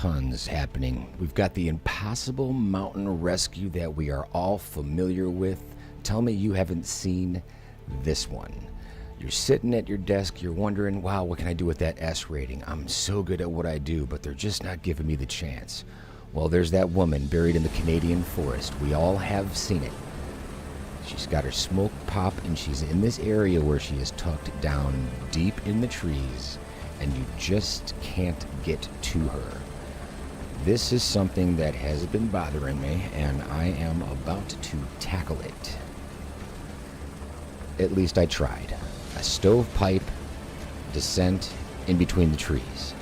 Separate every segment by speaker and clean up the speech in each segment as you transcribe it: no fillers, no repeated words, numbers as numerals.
Speaker 1: tons happening. We've got the impossible mountain rescue that we are all familiar with. Tell me you haven't seen this one. You're sitting at your desk, you're wondering, wow, what can I do with that S rating? I'm so good at what I do, but they're just not giving me the chance. Well, there's that woman buried in the Canadian forest. We all have seen it. She's got her smoke pop, and she's in this area where she is tucked down deep in the trees, and you just can't get to her. This is something that has been bothering me, and I am about to tackle it. At least I tried. A stovepipe descent in between the trees.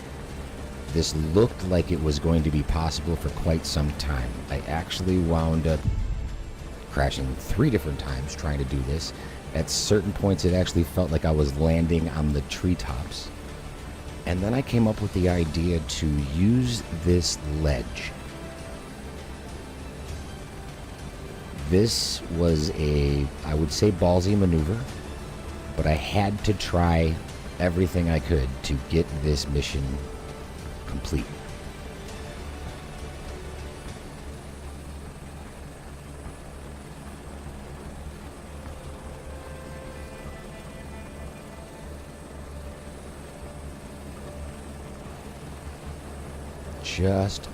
Speaker 1: This looked like it was going to be possible for quite some time. I actually wound up crashing 3 different times trying to do this. At certain points it actually felt like I was landing on the treetops. And then I came up with the idea to use this ledge. This was I would say ballsy maneuver, but I had to try everything I could to get this mission complete. Just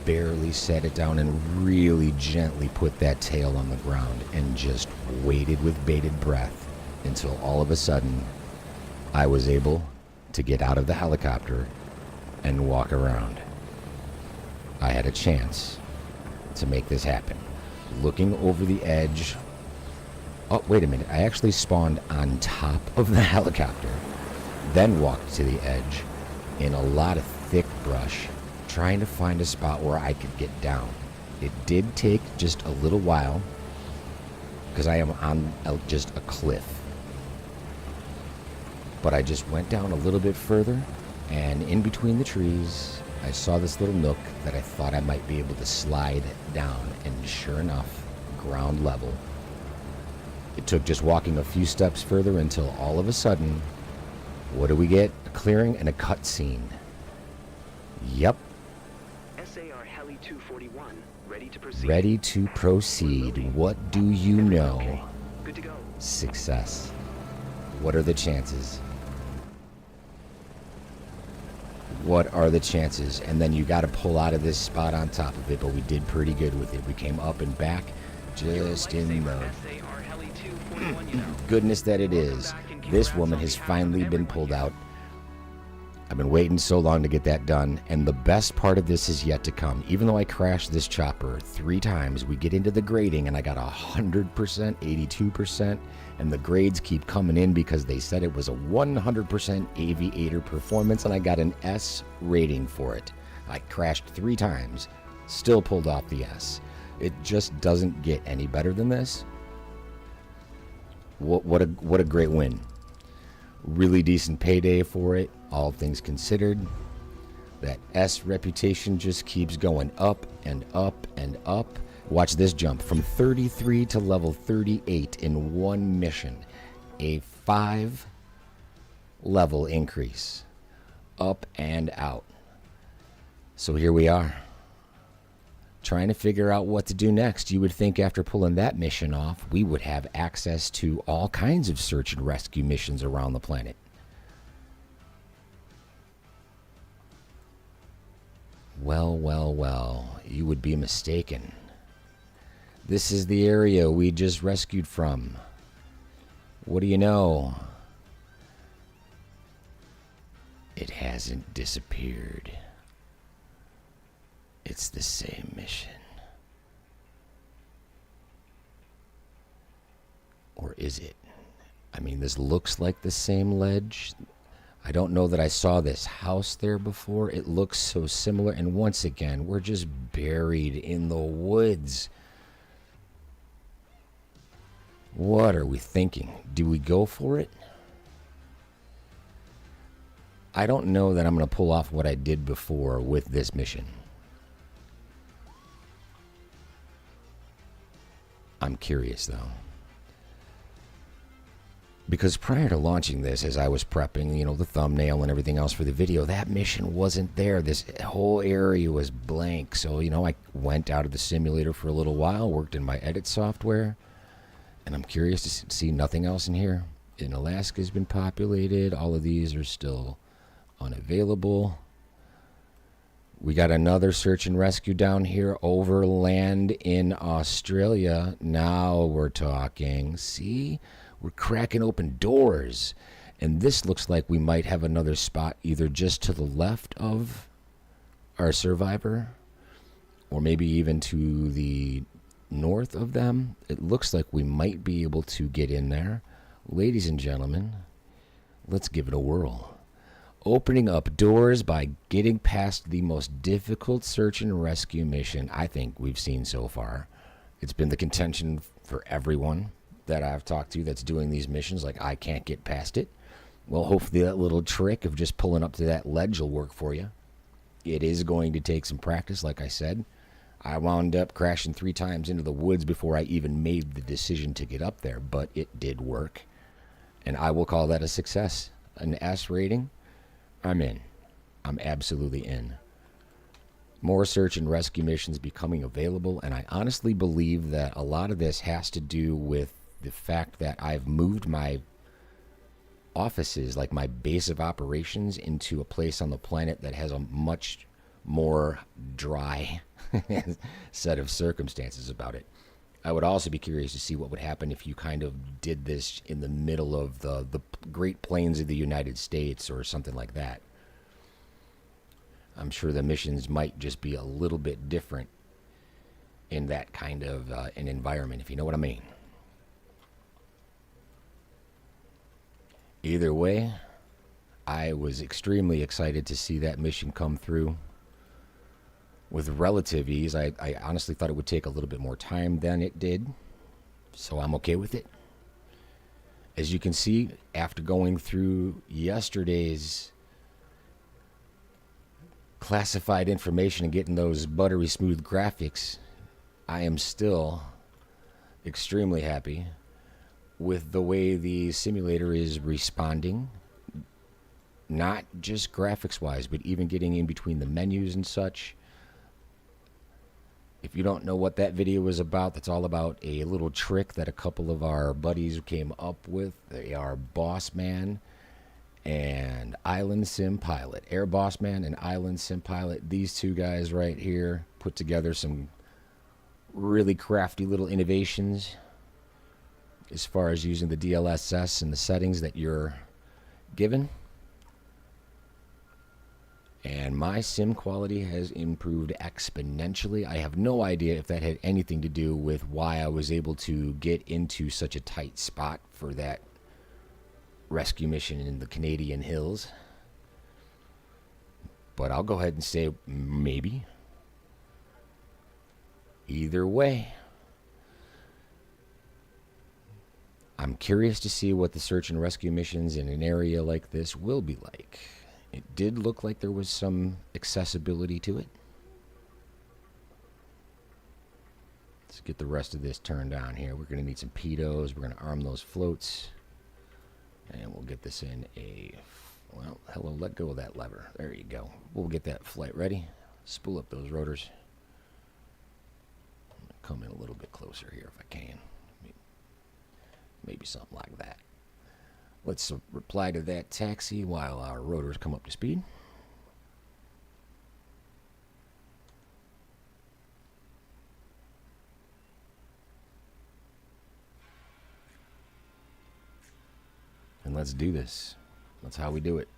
Speaker 1: barely set it down and really gently put that tail on the ground and just waited with bated breath until all of a sudden I was able to get out of the helicopter and walk around. I had a chance to make this happen. Looking over the edge. Oh, wait a minute. I actually spawned on top of the helicopter, then walked to the edge in a lot of thick brush, trying to find a spot where I could get down. It did take just a little while because I am on just a cliff. But I just went down a little bit further, and in between the trees, I saw this little nook that I thought I might be able to slide down, and sure enough, ground level. It took just walking a few steps further until all of a sudden, what do we get? A clearing and a cutscene. Yep.
Speaker 2: SAR Heli 241, ready to proceed.
Speaker 1: Ready to proceed. What do you know?
Speaker 2: Okay. Good to go.
Speaker 1: Success. What are the chances? What are the chances? And then you got to pull out of this spot on top of it, but we did pretty good with it. We came up and back just in the goodness that it is. This woman has finally been pulled out. I've been waiting so long to get that done, and the best part of this is yet to come. Even though I crashed this chopper 3 times, we get into the grading and I got 100%, 82%, and the grades keep coming in because they said it was a 100% aviator performance, and I got an S rating for it. I crashed 3 times, still pulled off the S. It just doesn't get any better than this. What a great win. Really decent payday for it, all things considered. That S reputation just keeps going up and up and up. Watch this jump from 33 to level 38 in one mission. A 5 level increase. Up and out. So here we are. Trying to figure out what to do next. You would think after pulling that mission off, we would have access to all kinds of search and rescue missions around the planet. Well, well, well, you would be mistaken. This is the area we just rescued from. What do you know? It hasn't disappeared. It's the same mission. Or is it? I mean, this looks like the same ledge. I don't know that I saw this house there before. It looks so similar. And once again, we're just buried in the woods. What are we thinking? Do we go for it? I don't know that I'm going to pull off what I did before with this mission. I'm curious, though. Because prior to launching this, as I was prepping, the thumbnail and everything else for the video, that mission wasn't there. This whole area was blank. So, I went out of the simulator for a little while, worked in my edit software, and I'm curious to see nothing else in here. And Alaska has been populated. All of these are still unavailable. We got another search and rescue down here over land in Australia. Now we're talking. See? We're cracking open doors. And this looks like we might have another spot either just to the left of our survivor or maybe even to the north of them. It looks like we might be able to get in there. Ladies and gentlemen, let's give it a whirl. Opening up doors by getting past the most difficult search and rescue mission I think we've seen so far. It's been the contention for everyone that I've talked to that's doing these missions, like, I can't get past it. Well, hopefully that little trick of just pulling up to that ledge will work for you. It is going to take some practice, like I said. I wound up crashing 3 times into the woods before I even made the decision to get up there, but it did work. And I will call that a success. An S rating, I'm in. I'm absolutely in. More search and rescue missions becoming available, and I honestly believe that a lot of this has to do with the fact that I've moved my offices, like my base of operations, into a place on the planet that has a much more dry set of circumstances about it. I would also be curious to see what would happen if you kind of did this in the middle of the Great Plains of the United States or something like that. I'm sure the missions might just be a little bit different in that kind of an environment, if you know what I mean. Either way, I was extremely excited to see that mission come through with relative ease. I honestly thought it would take a little bit more time than it did, so I'm okay with it. As you can see, after going through yesterday's classified information and getting those buttery smooth graphics, I am still extremely happy with the way the simulator is responding, not just graphics wise, but even getting in between the menus and such. If you don't know what that video was about, that's all about a little trick that a couple of our buddies came up with. They are Boss Man and Island Sim Pilot. Air Boss Man and Island Sim Pilot. These two guys right here put together some really crafty little innovations as far as using the DLSS and the settings that you're given. And my sim quality has improved exponentially. I have no idea if that had anything to do with why I was able to get into such a tight spot for that rescue mission in the Canadian hills. But I'll go ahead and say maybe. Either way, I'm curious to see what the search and rescue missions in an area like this will be like. It did look like there was some accessibility to it. Let's get the rest of this turned on here. We're going to need some pedos. We're going to arm those floats. And we'll get this in a... Well, hello, let go of that lever. There you go. We'll get that flight ready. Spool up those rotors. I'm going to come in a little bit closer here if I can. Maybe something like that. Let's reply to that taxi while our rotors come up to speed. And let's do this. That's how we do it.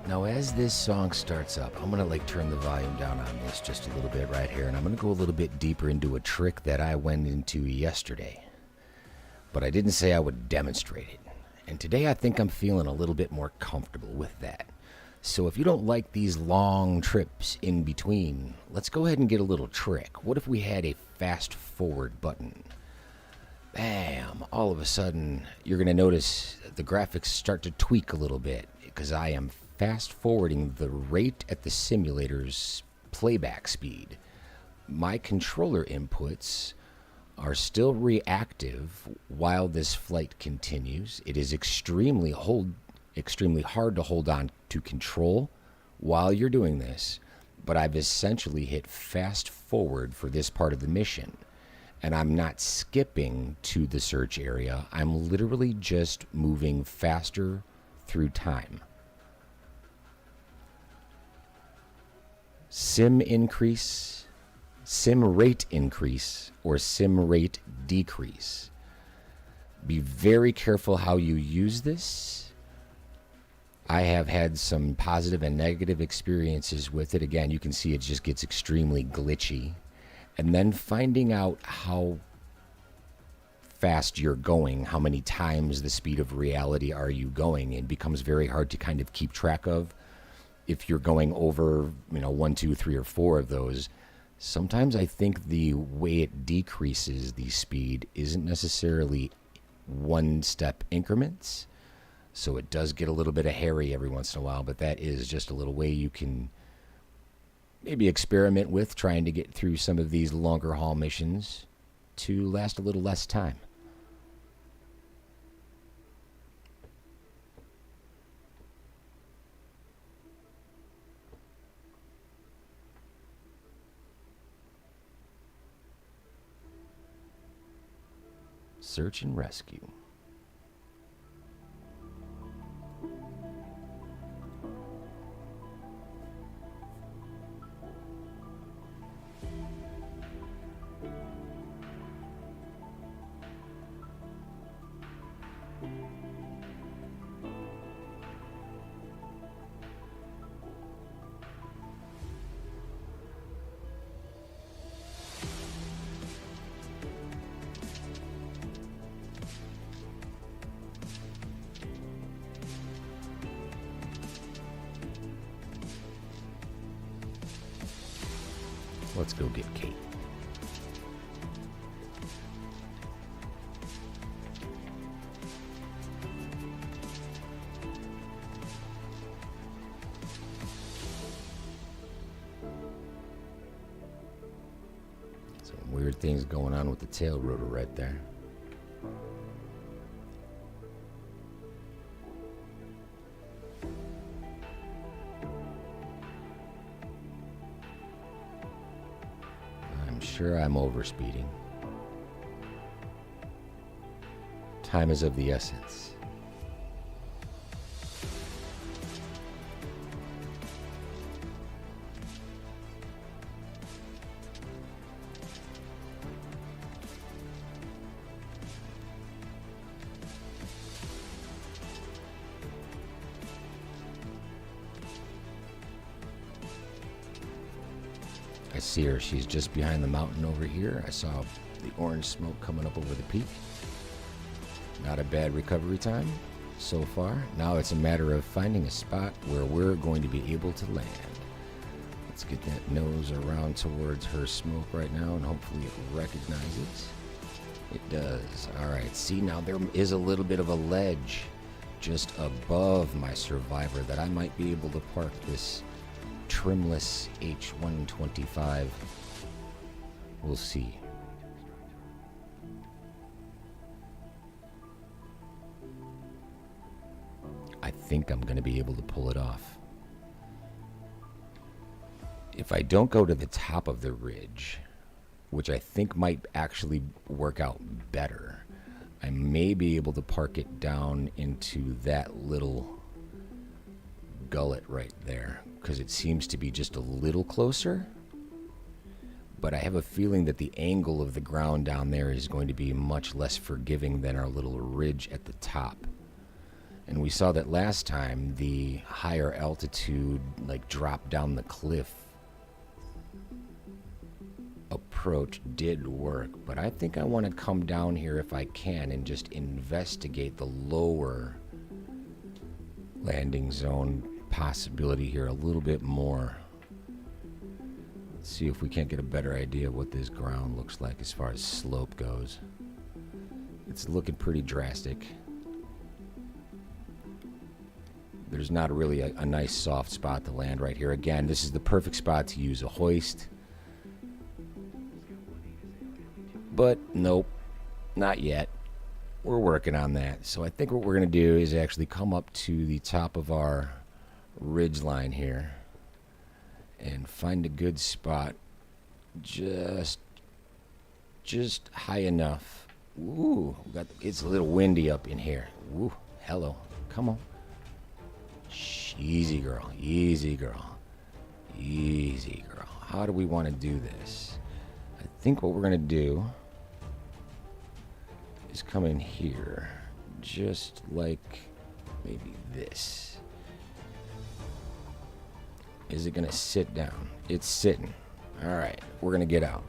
Speaker 1: Now, as this song starts up, I'm going to turn the volume down on this just a little bit right here, and I'm going to go a little bit deeper into a trick that I went into yesterday. But I didn't say I would demonstrate it. And today I think I'm feeling a little bit more comfortable with that. So if you don't like these long trips in between, let's go ahead and get a little trick. What if we had a fast forward button? Bam! All of a sudden, you're going to notice the graphics start to tweak a little bit because I am fast forwarding the rate at the simulator's playback speed. My controller inputs are still reactive while this flight continues. It is extremely hard to hold on to control while you're doing this, but I've essentially hit fast forward for this part of the mission. And I'm not skipping to the search area. I'm literally just moving faster through time. Sim increase, sim rate increase, or sim rate decrease. Be very careful how you use this. I have had some positive and negative experiences with it. Again, you can see it just gets extremely glitchy. And then finding out how fast you're going, how many times the speed of reality are you going, it becomes very hard to kind of keep track of. If you're going over, 1, 2, 3, or 4 of those, sometimes I think the way it decreases the speed isn't necessarily one-step increments. So it does get a little bit of hairy every once in a while, but that is just a little way you can maybe experiment with trying to get through some of these longer haul missions to last a little less time. Search and rescue. Let's go get Kate. Some weird things going on with the tail rotor right there. Sure, I'm overspeeding. Time is of the essence. I see her. She's just behind the mountain over here. I saw the orange smoke coming up over the peak. Not a bad recovery time so far. Now it's a matter of finding a spot where we're going to be able to land. Let's get that nose around towards her smoke right now, and hopefully it recognizes. It does. All right. See, now there is a little bit of a ledge just above my survivor that I might be able to park this trimless H145. We'll see. I think I'm going to be able to pull it off. If I don't go to the top of the ridge, which I think might actually work out better, I may be able to park it down into that little gullet right there, because it seems to be just a little closer. But I have a feeling that the angle of the ground down there is going to be much less forgiving than our little ridge at the top. And we saw that last time the higher altitude, like drop down the cliff approach did work. But I think I want to come down here if I can and just investigate the lower landing zone possibility here a little bit more. Let's see if we can't get a better idea of what this ground looks like as far as slope goes. It's looking pretty drastic. There's not really a nice soft spot to land right here. Again, this is the perfect spot to use a hoist. But nope, not yet. We're working on that. So I think what we're going to do is actually come up to the top of our ridge line here and find a good spot just high enough. Ooh, it's a little windy up in here. Ooh, hello. Come on. Shh, easy girl, easy girl, easy girl. How do we want to do this? I think what we're going to do is come in here just like maybe this. Is it going to sit down? It's sitting. All right, we're going to get out.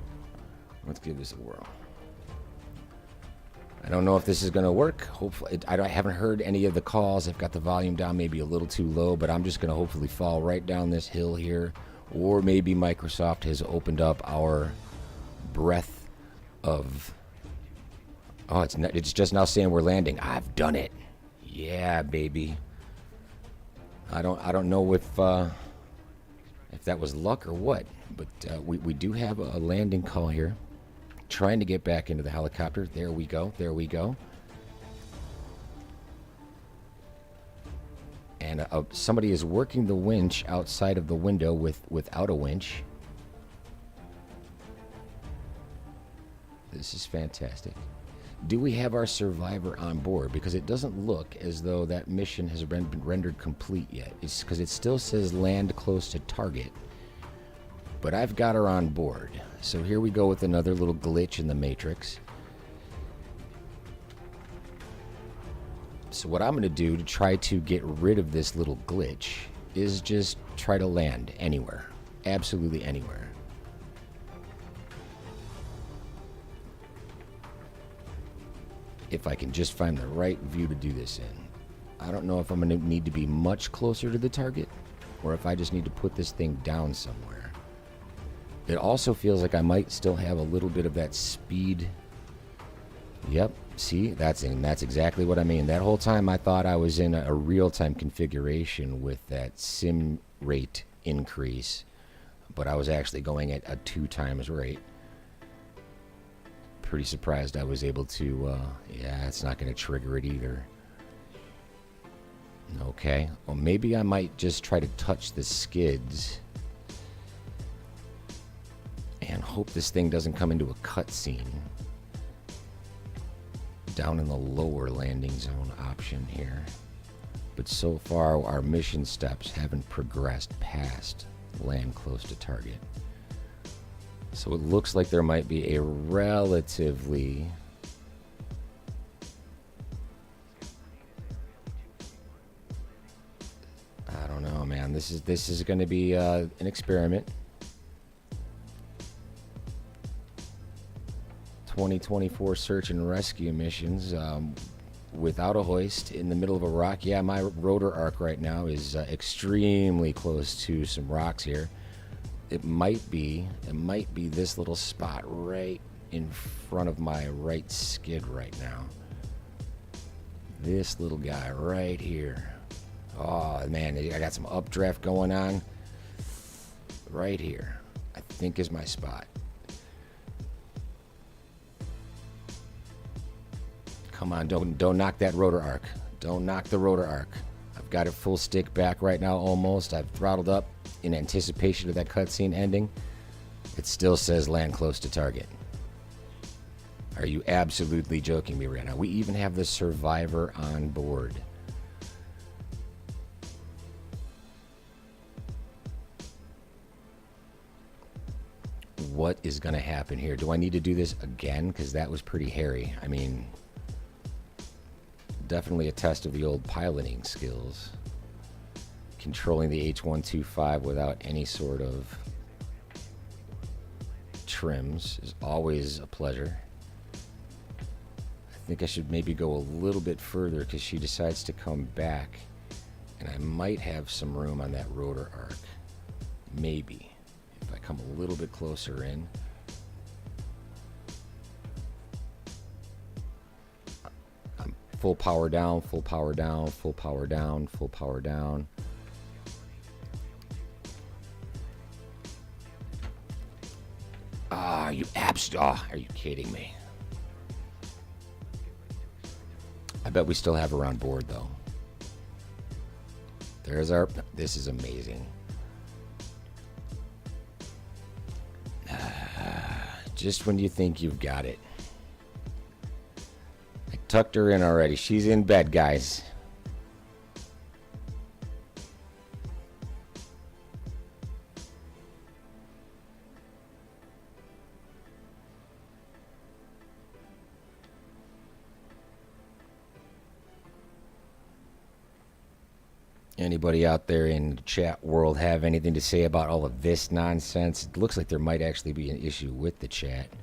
Speaker 1: Let's give this a whirl. I don't know if this is going to work. Hopefully, I haven't heard any of the calls. I've got the volume down maybe a little too low, but I'm just going to hopefully fall right down this hill here. Or maybe Microsoft has opened up our breath of... Oh, it's just now saying we're landing. I've done it. Yeah, baby. I don't know if that was luck or what, but we do have a landing call here. Trying to get back into the helicopter. There we go. There we go. And somebody is working the winch outside of the window without a winch. This is fantastic. Do we have our survivor on board? Because it doesn't look as though that mission has been rendered complete yet. It's because it still says land close to target. But I've got her on board. So here we go with another little glitch in the matrix. So what I'm going to do to try to get rid of this little glitch is just try to land anywhere. Absolutely anywhere. If I can just find the right view to do this in. I don't know if I'm going to need to be much closer to the target or if I just need to put this thing down somewhere. It also feels like I might still have a little bit of that speed. Yep, see, that's exactly what I mean. That whole time I thought I was in a real-time configuration with that sim rate increase, but I was actually going at a 2 times rate. Pretty surprised I was able to, yeah, it's not going to trigger it either. Okay, well maybe I might just try to touch the skids and hope this thing doesn't come into a cutscene down in the lower landing zone option here. But so far our mission steps haven't progressed past land close to target. So it looks like there might be a relatively I don't know, man. This is going to be an experiment. 2024 search and rescue missions without a hoist in the middle of a rock. Yeah, my rotor arc right now is extremely close to some rocks here. It might be this little spot right in front of my right skid right now. This little guy right here. Oh man, I got some updraft going on right here. I think is my spot. Come on, don't knock that rotor arc. Don't knock the rotor arc. I've got it full stick back right now almost. I've throttled up in anticipation of that cutscene ending. It still says land close to target. Are you absolutely joking me right now? We even have the survivor on board. What is going to happen here? Do I need to do this again? Because that was pretty hairy. I mean, Definitely a test of the old piloting skills. Controlling the H125 without any sort of trims is always a pleasure. I think I should maybe go a little bit further because she decides to come back, and I might have some room on that rotor arc. Maybe if I come a little bit closer in. I'm full power down, full power down, full power down, full power down. Ah, you are you kidding me? I bet we still have her on board though. There's our, this is amazing. Just when you think you've got it. I tucked her in already. She's in bed, guys. Anybody out there in the chat world have anything to say about all of this nonsense? It looks like there might actually be an issue with the chat. It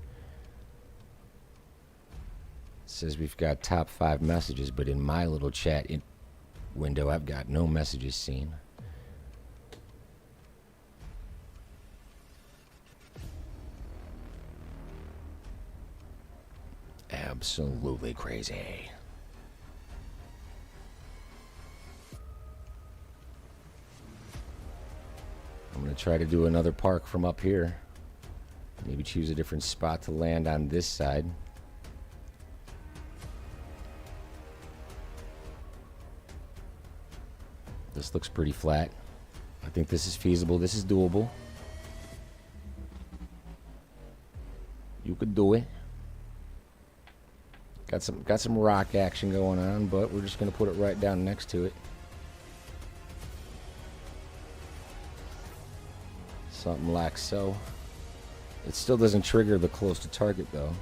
Speaker 1: says we've got top 5 messages, but in my little chat window, I've got no messages seen. Absolutely crazy. I'm going to try to do another park from up here. Maybe choose a different spot to land on this side. This looks pretty flat. I think this is feasible. This is doable. You could do it. Got some rock action going on, but we're just going to put it right down next to it. Something like so. It still doesn't trigger the close to target though.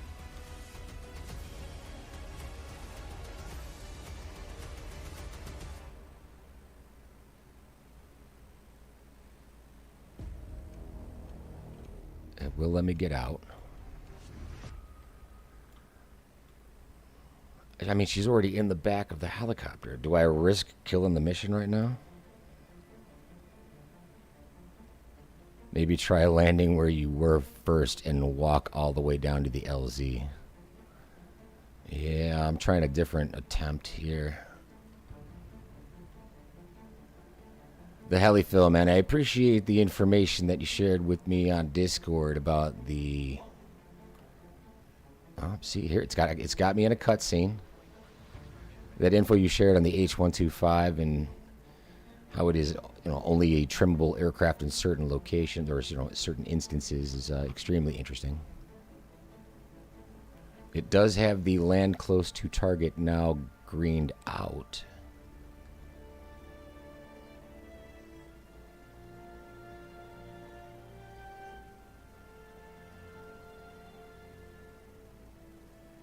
Speaker 1: It will let me get out. I mean, she's already in the back of the helicopter. Do I risk killing the mission right now? Maybe try landing where you were first and walk all the way down to the LZ. Yeah, I'm trying a different attempt here. The heli-fill, man, I appreciate the information that you shared with me on Discord about the... Oh, see here, it's got me in a cutscene. That info you shared on the H125 and how it is, only a trimmable aircraft in certain locations or, certain instances is extremely interesting. It does have the land close to target now greened out.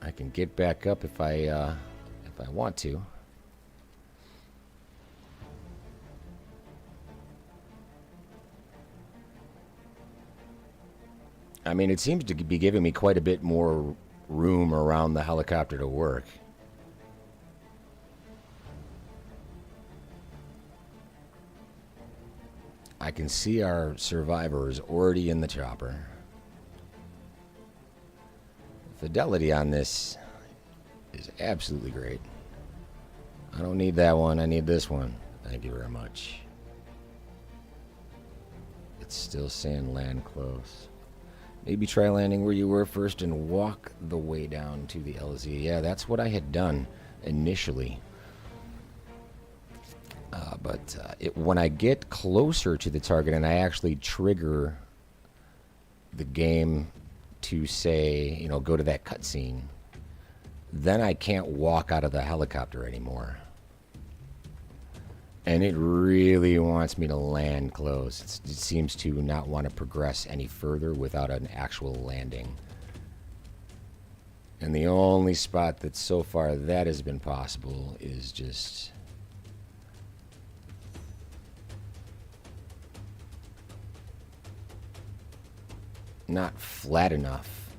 Speaker 1: I can get back up if I want to. I mean, it seems to be giving me quite a bit more room around the helicopter to work. I can see our survivor is already in the chopper. Fidelity on this is absolutely great. I don't need that one. I need this one. Thank you very much. It's still saying land close. Maybe try landing where you were first and walk the way down to the LZ. Yeah, that's what I had done initially. But when I get closer to the target and I actually trigger the game to say, go to that cutscene, then I can't walk out of the helicopter anymore. And it really wants me to land close. It seems to not want to progress any further without an actual landing. And the only spot that so far that has been possible is just not flat enough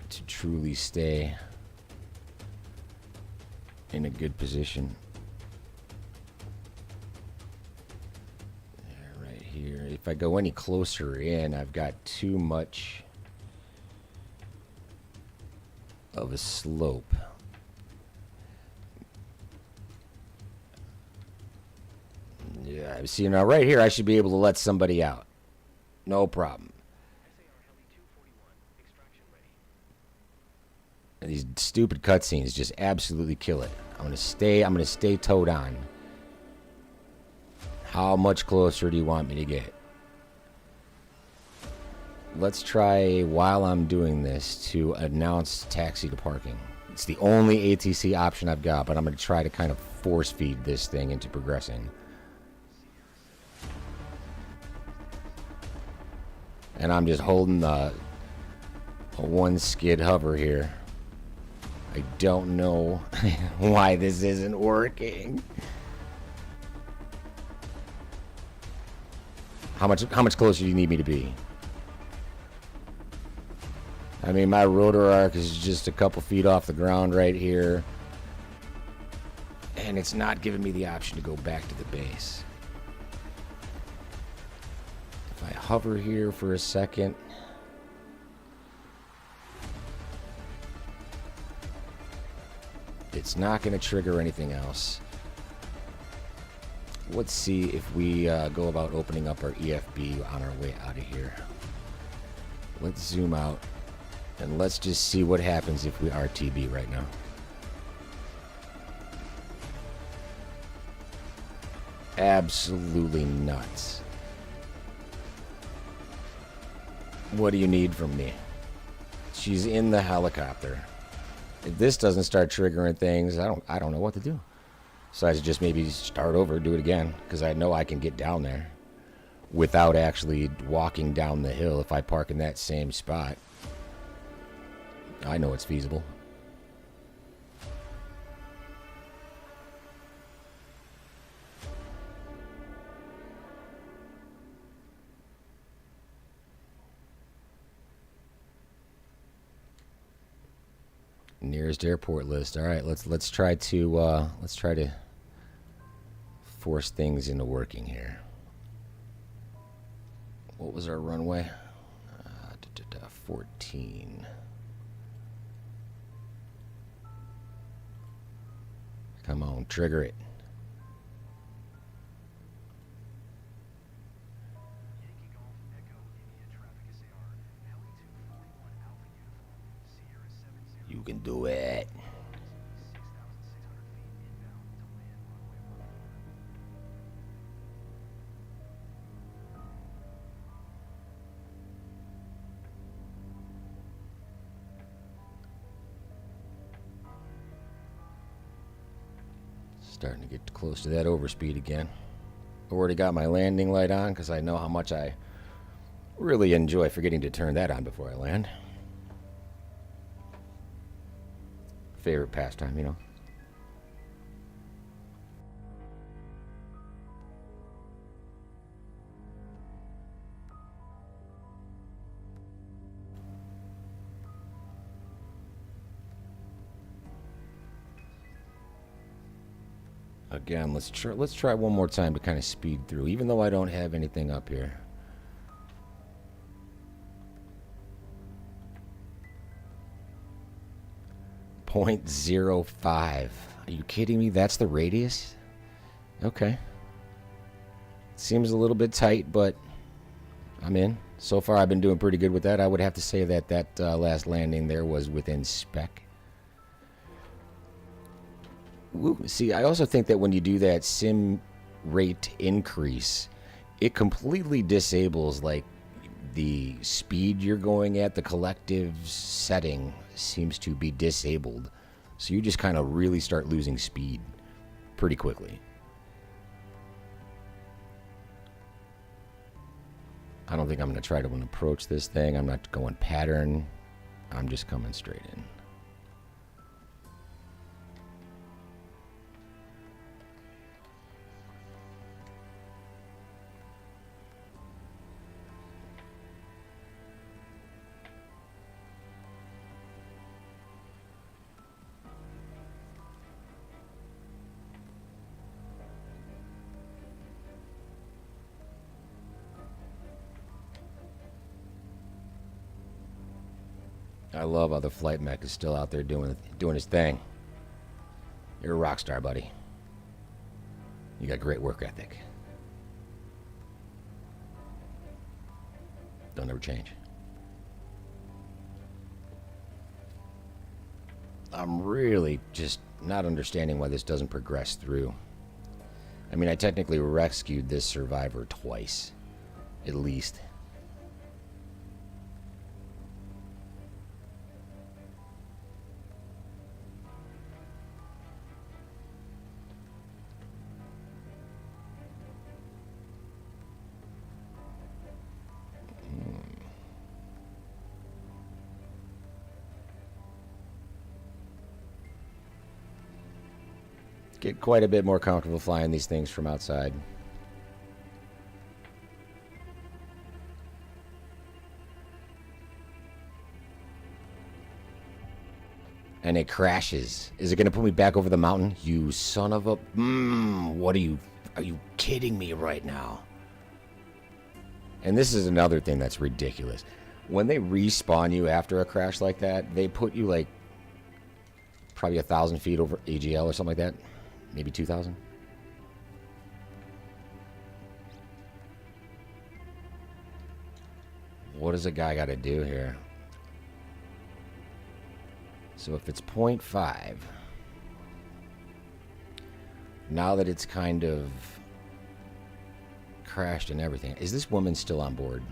Speaker 1: to truly stay in a good position. There, right here. If I go any closer in, I've got too much of a slope. Yeah, see, now right here I should be able to let somebody out. No problem. These stupid cutscenes just absolutely kill it. I'm gonna stay towed on. How much closer do you want me to get? Let's try, while I'm doing this, to announce taxi to parking. It's the only ATC option I've got, but I'm gonna try to kind of force feed this thing into progressing. And I'm just holding a one skid hover here. I don't know why this isn't working. How much closer do you need me to be? I mean, my rotor arc is just a couple feet off the ground right here. And it's not giving me the option to go back to the base. If I hover here for a second. It's not going to trigger anything else. Let's see if we go about opening up our EFB on our way out of here. Let's zoom out and let's just see what happens if we RTB right now. Absolutely nuts. What do you need from me? She's in the helicopter. If this doesn't start triggering things, I don't know what to do. So I just maybe start over, do it again, because I know I can get down there without actually walking down the hill if I park in that same spot. I know it's feasible. Nearest airport list. All right, let's try to force things into working here. What was our runway? 14. Come on, trigger it. You can do it. Starting to get close to that overspeed again. Already got my landing light on because I know how much I really enjoy forgetting to turn that on before I land. Favorite pastime, you know. Again, let's try one more time to kind of speed through, even though I don't have anything up here. .05. Are you kidding me? That's the radius? Okay. Seems a little bit tight, but I'm in. So far, I've been doing pretty good with that. I would have to say that that last landing there was within spec. Ooh, see, I also think that when you do that sim rate increase, it completely disables, like, the speed you're going at. The collective setting seems to be disabled. So you just kind of really start losing speed pretty quickly. I don't think I'm going to try to approach this thing. I'm not going pattern. I'm just coming straight in. I love how the flight mech is still out there doing his thing. You're a rock star, buddy. You got great work ethic. Don't ever change. I'm really just not understanding why this doesn't progress through. I mean, I technically rescued this survivor twice, at least. Get quite a bit more comfortable flying these things from outside. And it crashes. Is it going to put me back over the mountain? You son of a... what are you kidding me right now? And this is another thing that's ridiculous. When they respawn you after a crash like that, they put you like probably 1,000 feet over AGL or something like that. Maybe 2,000. What does a guy got to do here? So if it's 0.5, now that it's kind of crashed and everything, is this woman still on board?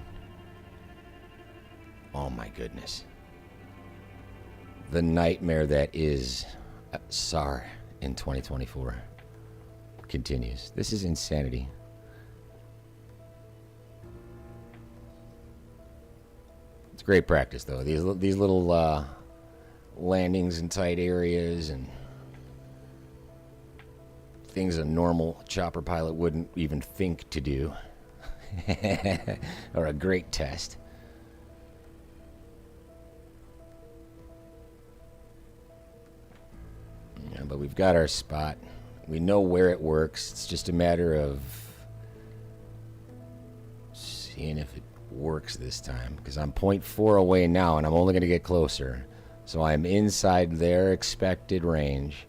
Speaker 1: Oh my goodness. The nightmare that is SAR in 2024 continues. This is insanity. It's great practice, though. These little landings in tight areas and things a normal chopper pilot wouldn't even think to do, or a great test. Yeah, but we've got our spot. We know where it works. It's just a matter of seeing if it works this time. Because I'm 0.4 away now, and I'm only going to get closer. So I'm inside their expected range.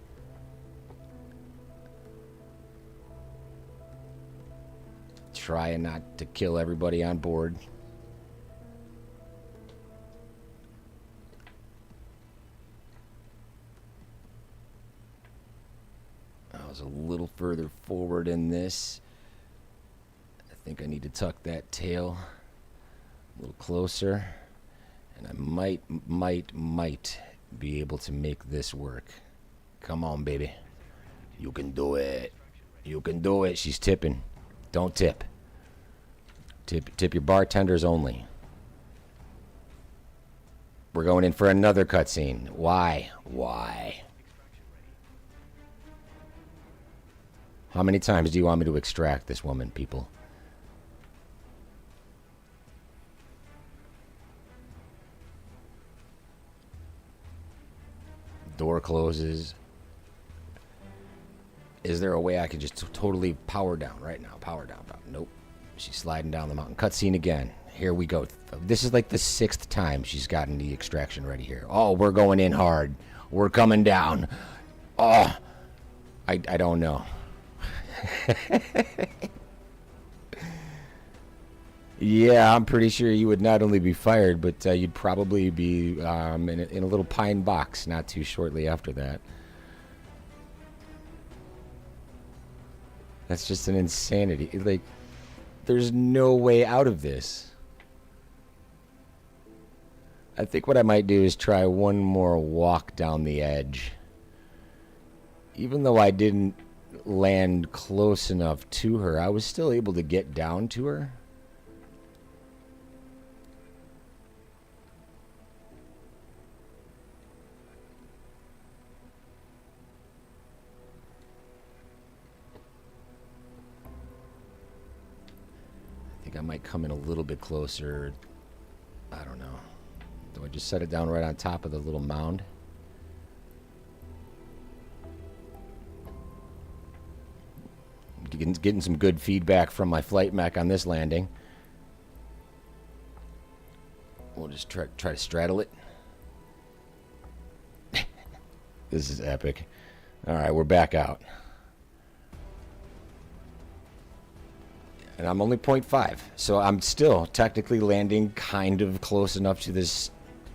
Speaker 1: Trying not to kill everybody on board. I was a little further forward in this. I think I need to tuck that tail a little closer. And I might be able to make this work. Come on, baby. You can do it. You can do it. She's tipping. Don't tip. Tip your bartenders only. We're going in for another cutscene. Why? Why? How many times do you want me to extract this woman, people? Door closes. Is there a way I could just totally power down right now? Power down. Nope. She's sliding down the mountain. Cutscene again. Here we go. This is like the 6th time she's gotten the extraction ready here. Oh, we're going in hard. We're coming down. Oh, I don't know. Yeah, I'm pretty sure you would not only be fired, but you'd probably be in a little pine box not too shortly after that. That's just an insanity. Like, there's no way out of this. I think what I might do is try one more walk down the edge. Even though I didn't land close enough to her, I was still able to get down to her. I might come in a little bit closer. I don't know. Do I just set it down right on top of the little mound? Getting some good feedback from my flight mech on this landing. We'll just try to straddle it. This is epic. All right, we're back out. And I'm only 0.5, so I'm still technically landing kind of close enough to this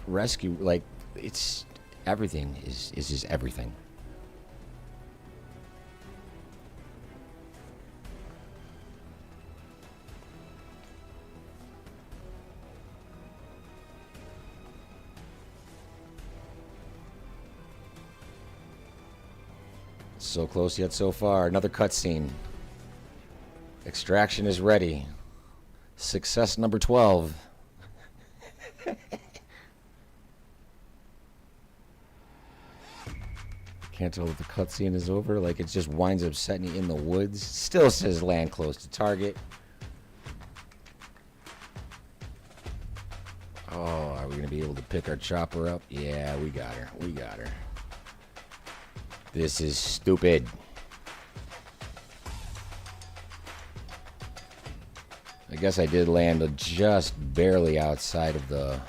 Speaker 1: rescue. Like, it's everything is just everything. So close yet so far. Another cutscene. Extraction is ready. Success number 12. Can't tell if the cutscene is over. Like, it just winds up setting you in the woods. Still says land close to target. Oh, are we going to be able to pick our chopper up? Yeah, we got her. We got her. This is stupid. I guess I did land just barely outside of the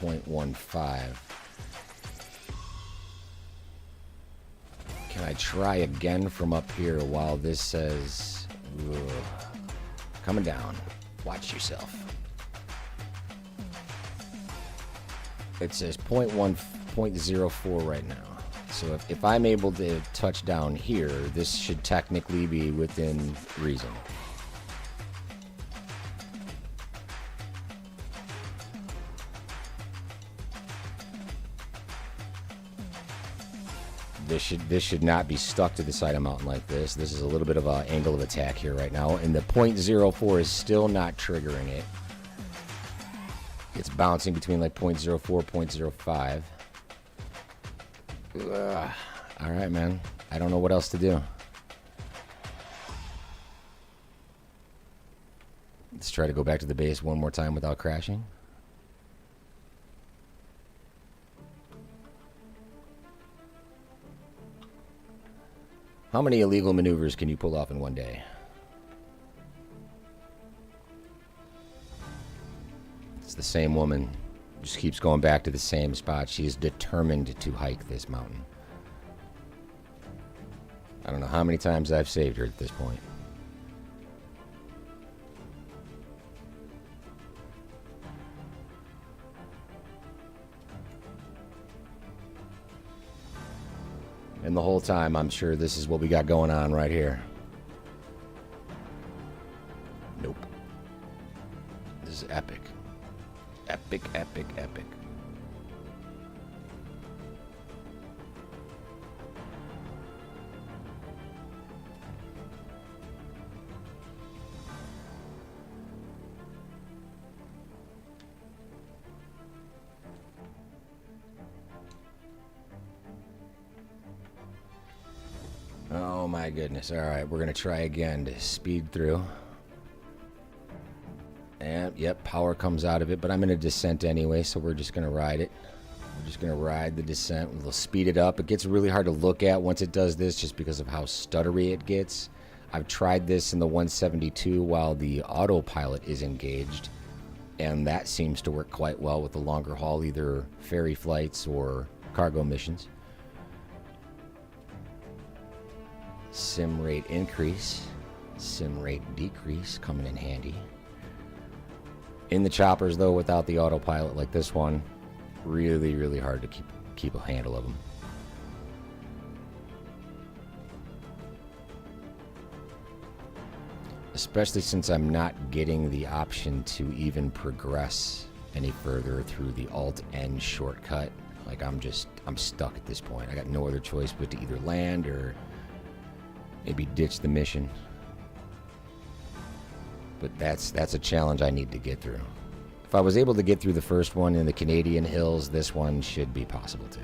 Speaker 1: 0.15. Can I try again from up here while this says... Ugh, coming down. Watch yourself. It says 0.04 right now. So if I'm able to touch down here, this should technically be within reason. This should not be stuck to the side of a mountain like this. This is a little bit of an angle of attack here right now, and the 0.04 is still not triggering it. It's bouncing between like 0.04, 0.05. Ugh. All right, man. I don't know what else to do. Let's try to go back to the base one more time without crashing. How many illegal maneuvers can you pull off in one day? It's the same woman. Just keeps going back to the same spot. She is determined to hike this mountain. I don't know how many times I've saved her at this point. And the whole time, I'm sure this is what we got going on right here. Nope. This is epic. Epic, epic, epic. Oh my goodness. All right, we're going to try again to speed through. And, yep, power comes out of it, but I'm in a descent anyway, so we're just going to ride it. We're just going to ride the descent. We'll speed it up. It gets really hard to look at once it does this just because of how stuttery it gets. I've tried this in the 172 while the autopilot is engaged, and that seems to work quite well with the longer haul, either ferry flights or cargo missions. Sim rate increase, sim rate decrease coming in handy. In the choppers, though, without the autopilot like this one, really, really hard to keep a handle of them. Especially since I'm not getting the option to even progress any further through the Alt-N shortcut. Like, I'm stuck at this point. I got no other choice but to either land or maybe ditch the mission. But that's a challenge I need to get through. If I was able to get through the first one in the Canadian hills, this one should be possible too.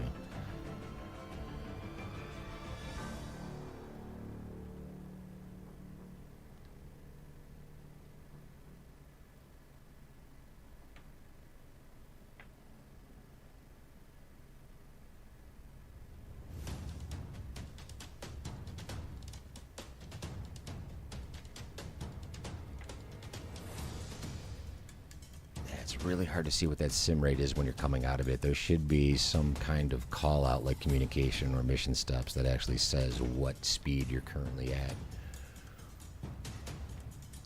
Speaker 1: It's really hard to see what that sim rate is when you're coming out of it. There should be some kind of call out like communication or mission stops that actually says what speed you're currently at.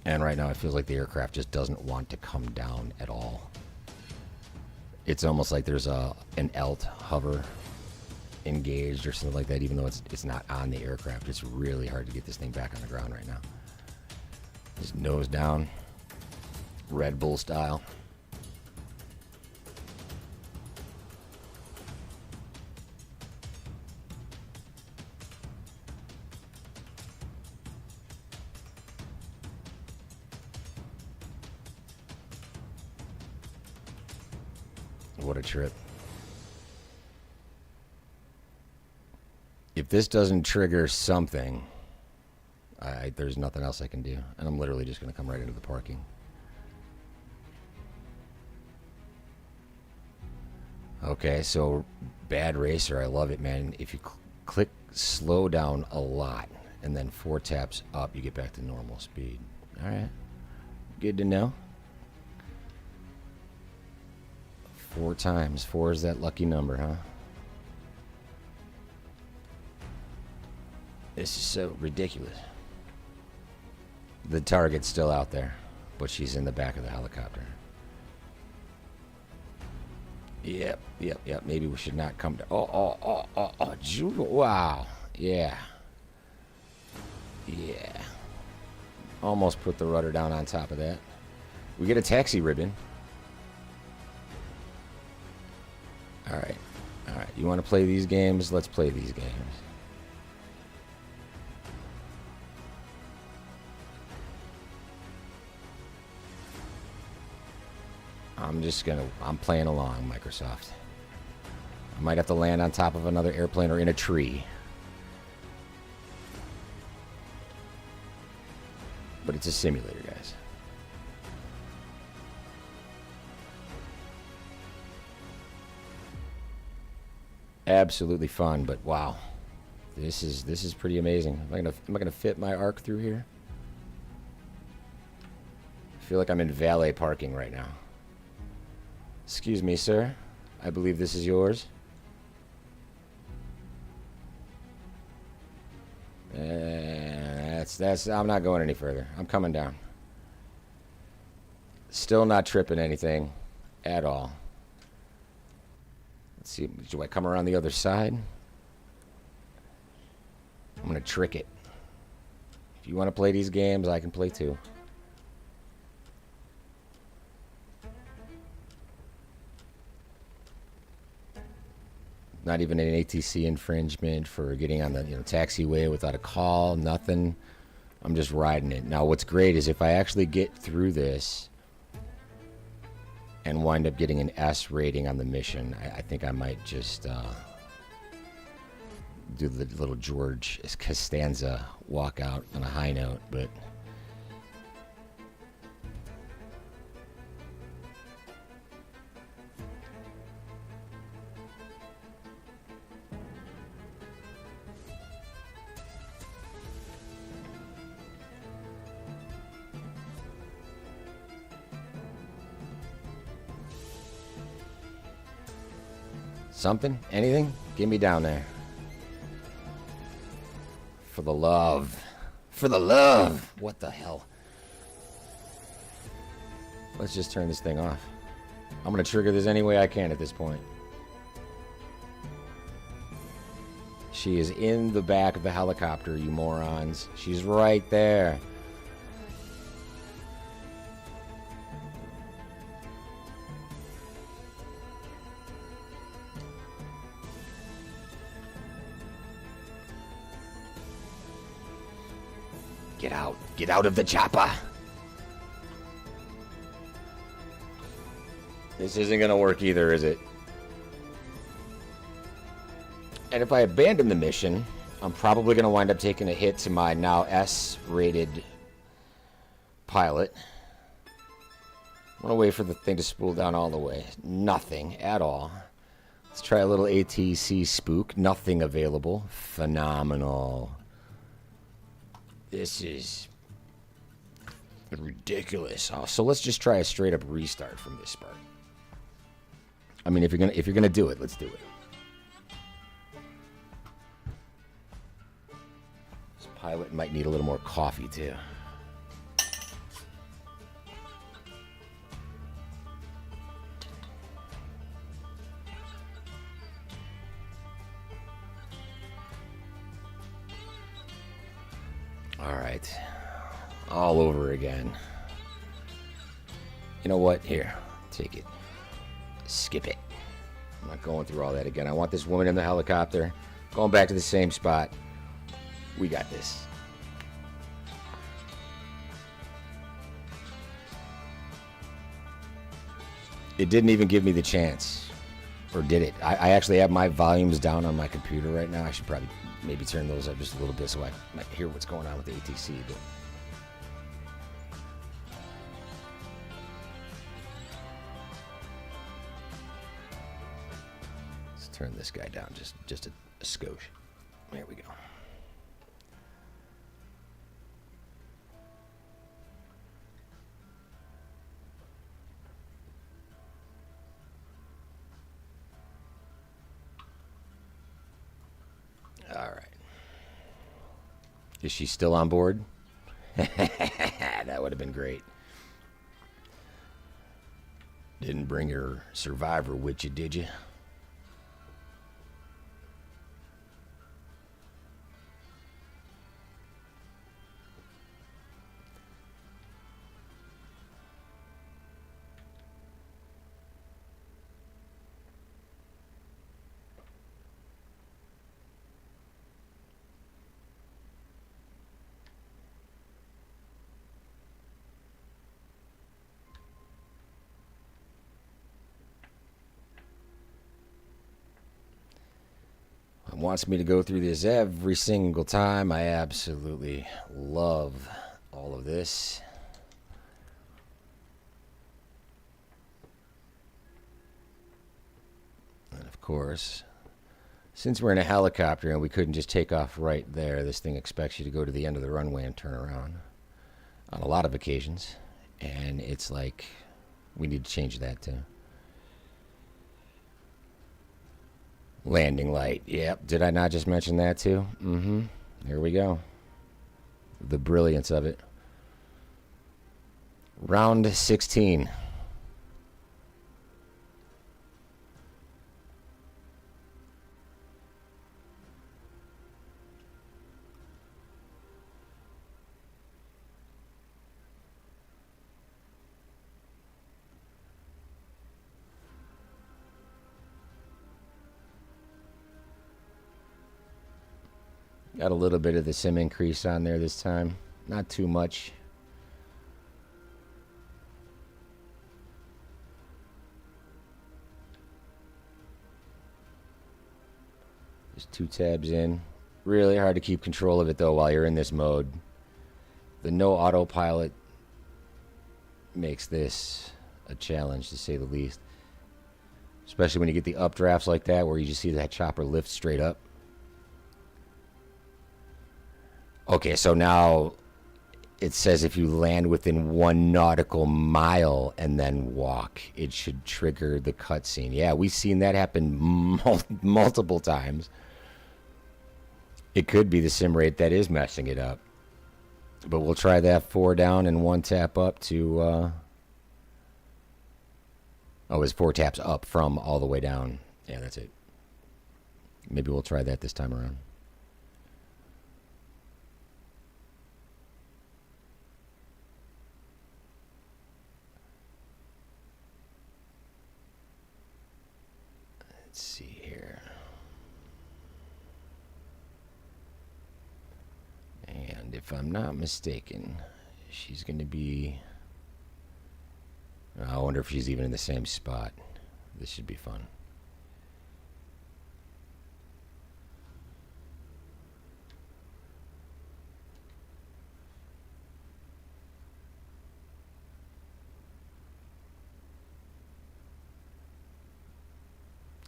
Speaker 1: And right now it feels like the aircraft just doesn't want to come down at all. It's almost like there's an alt hover engaged or something like that, even though it's not on the aircraft. It's really hard to get this thing back on the ground right now. Just nose down, Red Bull style. What a trip. If this doesn't trigger something, there's nothing else I can do. And I'm literally just going to come right into the parking. Okay, so bad racer. I love it, man. If you click slow down a lot and then 4 taps up, you get back to normal speed. All right. Good to know. 4 times. 4 is that lucky number, huh? This is so ridiculous. The target's still out there, but she's in the back of the helicopter. Yep. Maybe we should not come to. Wow. Yeah. Almost put the rudder down on top of that. We get a taxi ribbon. All right. You want to play these games? Let's play these games. I'm playing along, Microsoft. I might have to land on top of another airplane or in a tree. But it's a simulator, guys. Absolutely fun, but wow. This is pretty amazing. Am I gonna fit my arc through here? I feel like I'm in valet parking right now. Excuse me, sir. I believe this is yours. I'm not going any further. I'm coming down. Still not tripping anything at all. Let's see. Do I come around the other side? I'm gonna trick it. If you want to play these games, I can play too. Not even an ATC infringement for getting on the taxiway without a call, nothing. I'm just riding it. Now what's great is if I actually get through this and wind up getting an S rating on the mission, I think I might just do the little George Costanza walkout on a high note, but something? Anything? Get me down there. For the love. For the love! What the hell? Let's just turn this thing off. I'm gonna trigger this any way I can at this point. She is in the back of the helicopter, you morons. She's right there. Get out. Get out of the chopper. This isn't going to work either, is it? And if I abandon the mission, I'm probably going to wind up taking a hit to my now S-rated pilot. I'm going to wait for the thing to spool down all the way. Nothing at all. Let's try a little ATC spook. Nothing available. Phenomenal. This is Ridiculous. Oh, so let's just try a straight up restart from this part. I mean, if you're gonna do it, let's do it. This pilot might need a little more coffee too. All right. All over again. You know what? Here, take it. Skip it. I'm not going through all that again. I want this woman in the helicopter. Going back to the same spot. We got this. It didn't even give me the chance. Or did it? I actually have my volumes down on my computer right now. I should probably maybe turn those up just a little bit so I might hear what's going on with the ATC. But let's turn this guy down just a skosh. There we go. All right. Is she still on board? That would have been great. Didn't bring your survivor with you, did you? Wants me to go through this every single time. I absolutely love all of this. And of course, since we're in a helicopter and we couldn't just take off right there, this thing expects you to go to the end of the runway and turn around on a lot of occasions. And it's like, we need to change that too. Landing light. Yep. Did I not just mention that too? Mm-hmm. Here we go. The brilliance of it. Round 16. Got a little bit of the sim increase on there this time. Not too much. Just 2 tabs in. Really hard to keep control of it though while you're in this mode. The no autopilot makes this a challenge to say the least. Especially when you get the updrafts like that where you just see that chopper lift straight up. Okay, so now it says if you land within 1 nautical mile and then walk, it should trigger the cutscene. Yeah, we've seen that happen multiple times. It could be the sim rate that is messing it up. But we'll try that 4 down and 1 tap up to... Oh, it's 4 taps up from all the way down. Yeah, that's it. Maybe we'll try that this time around. Let's see here. And if I'm not mistaken, she's going to be... I wonder if she's even in the same spot. This should be fun.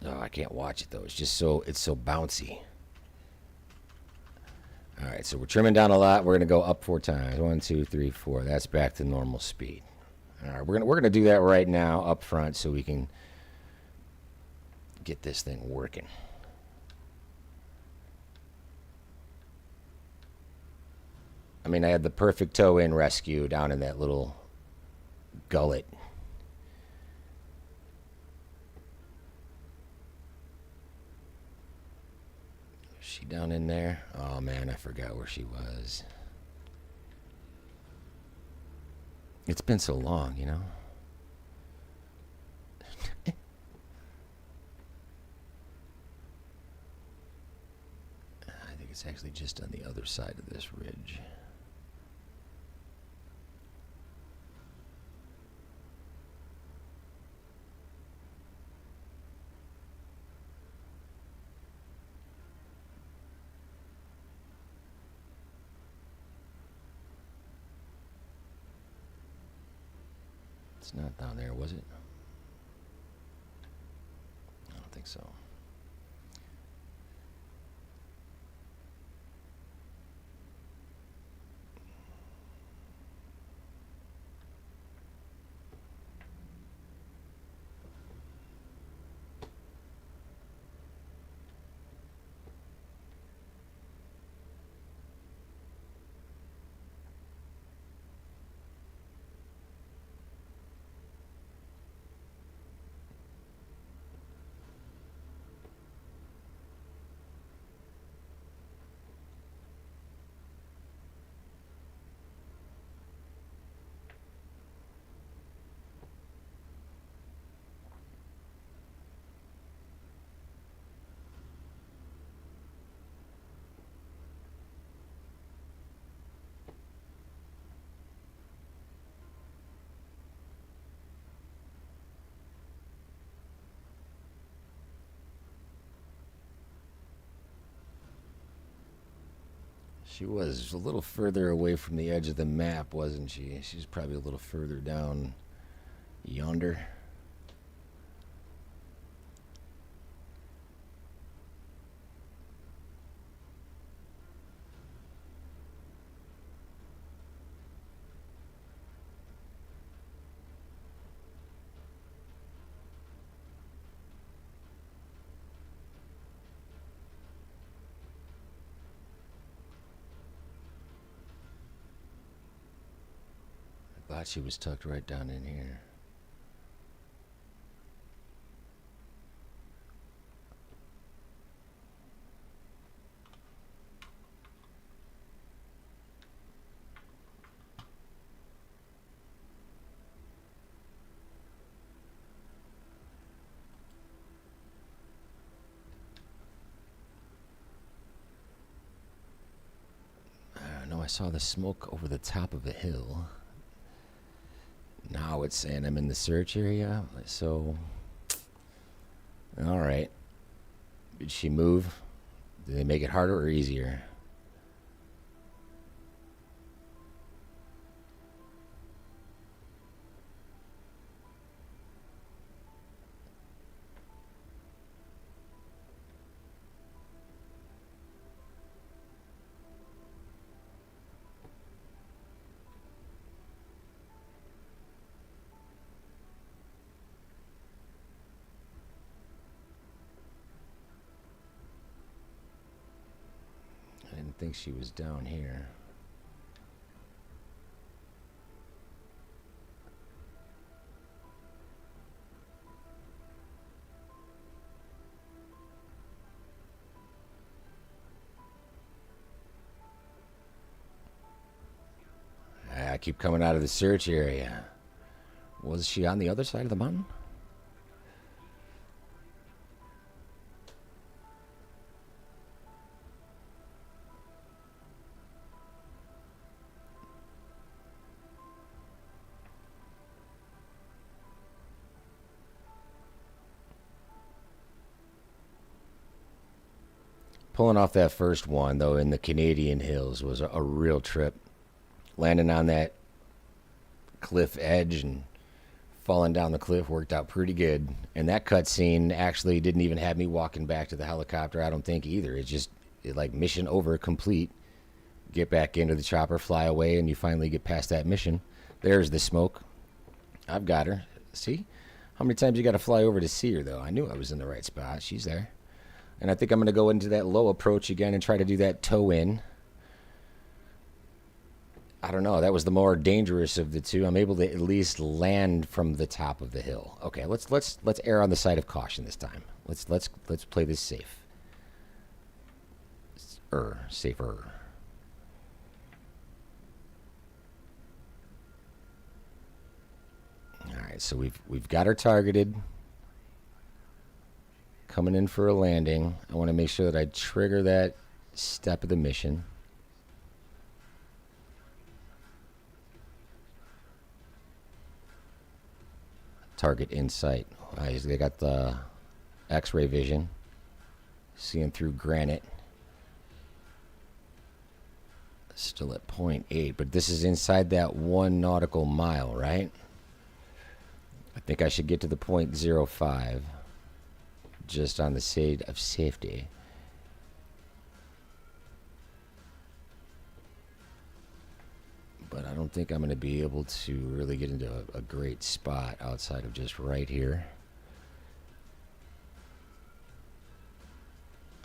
Speaker 1: Oh, I can't watch it though. It's just so, it's so bouncy. All right, so we're trimming down a lot. We're going to go up 4 times. 1, 2, 3, 4. That's back to normal speed. All right, we're gonna do that right now up front so we can get this thing working. I mean, I had the perfect toe-in rescue down in that little gullet. Is she down in there? Oh man, I forgot where she was. It's been so long, you know? I think it's actually just on the other side of this ridge. It's not down there, was it? I don't think so. She was a little further away from the edge of the map, wasn't she? She's probably a little further down yonder. I thought she was tucked right down in here. I know I saw the smoke over the top of a hill. Now it's saying I'm in the search area, so... Alright. Did she move? Did they make it harder or easier? I didn't think she was down here. I keep coming out of the search area. Was she on the other side of the mountain? Pulling off that first one, though, in the Canadian hills was a real trip. Landing on that cliff edge and falling down the cliff worked out pretty good. And that cutscene actually didn't even have me walking back to the helicopter, I don't think, either. It like mission over complete. get back into the chopper, fly away, and you finally get past that mission. There's the smoke. I've got her. See? How many times you got to fly over to see her, though? I knew I was in the right spot. She's there. And I think I'm going to go into that low approach again and try to do that toe in. I don't know. That was the more dangerous of the two. I'm able to at least land from the top of the hill. Okay, let's err on the side of caution this time. Let's play this safe. Safer. All right, so we've got her targeted. Coming in for a landing. I want to make sure that I trigger that step of the mission. Target in sight. They got the X-ray vision. Seeing through granite. Still at 0.8, but this is inside that 1 nautical mile, right? I think I should get to the 0.05 just on the side of safety. But I don't think I'm going to be able to really get into a great spot outside of just right here.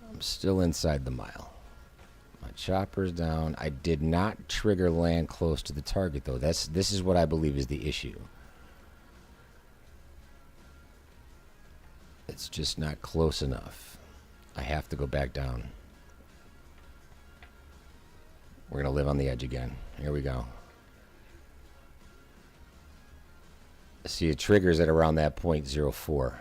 Speaker 1: I'm still inside the mile. My chopper's down. I did not trigger land close to the target, though. This is what I believe is the issue. It's just not close enough. I have to go back down. We're going to live on the edge again. Here we go. See, it triggers at around that 0.04.